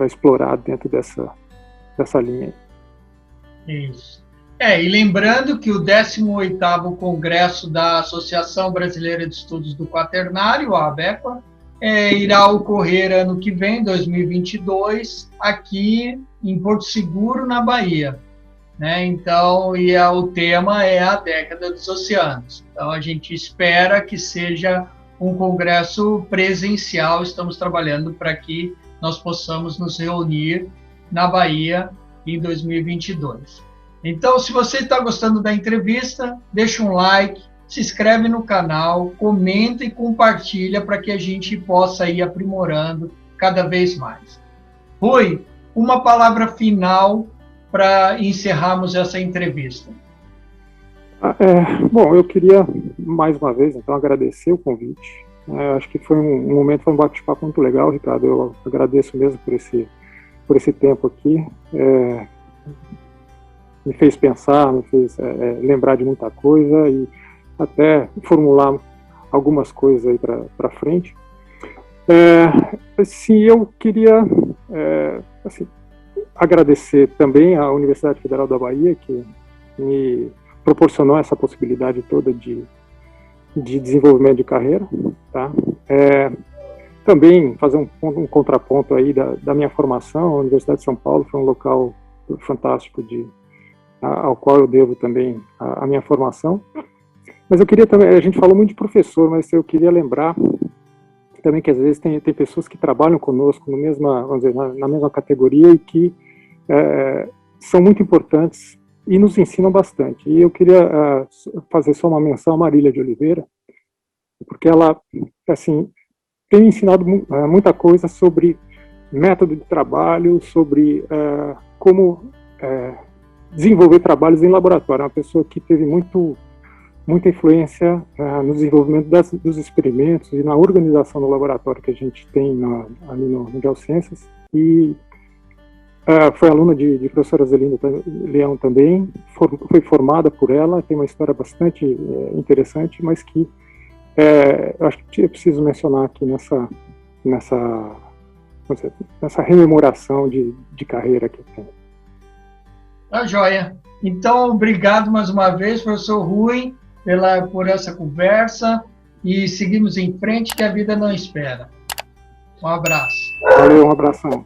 explorar dentro dessa linha. Isso. E lembrando que o 18º Congresso da Associação Brasileira de Estudos do Quaternário, a ABEQUA, irá ocorrer ano que vem, 2022, aqui em Porto Seguro, na Bahia. Né? Então, o tema é a década dos oceanos. Então, a gente espera que seja um congresso presencial. Estamos trabalhando para que nós possamos nos reunir na Bahia em 2022. Então, se você está gostando da entrevista, deixa um like, se inscreve no canal, comenta e compartilha para que a gente possa ir aprimorando cada vez mais. Rui, uma palavra final para encerrarmos essa entrevista. Bom, eu queria mais uma vez então agradecer o convite. Acho que foi um bate-papo muito legal, Ricardo. Eu agradeço mesmo por esse tempo aqui. Me fez pensar, me fez lembrar de muita coisa e até formular algumas coisas aí para frente. Assim, eu queria agradecer também à Universidade Federal da Bahia, que me proporcionou essa possibilidade toda de desenvolvimento de carreira. Tá? Também fazer um contraponto aí da minha formação. A Universidade de São Paulo foi um local fantástico ao qual eu devo também a minha formação. Mas eu queria também, a gente falou muito de professor, mas eu queria lembrar também que às vezes tem pessoas que trabalham conosco vamos dizer, na mesma categoria e que são muito importantes e nos ensinam bastante. E eu queria fazer só uma menção à Marília de Oliveira, porque ela, assim, tem me ensinado muita coisa sobre método de trabalho, sobre como desenvolver trabalhos em laboratório. É uma pessoa que teve muita influência no desenvolvimento dos experimentos e na organização do laboratório que a gente tem ali no Geociências. E foi aluna de professora Zelinda Leão também, foi formada por ela, tem uma história bastante interessante, mas que eu acho que é preciso mencionar aqui nessa rememoração de carreira que tem. Tá joia. Então, obrigado mais uma vez, professor Rui, por essa conversa, e seguimos em frente que a vida não espera. Um abraço. Valeu, um abração.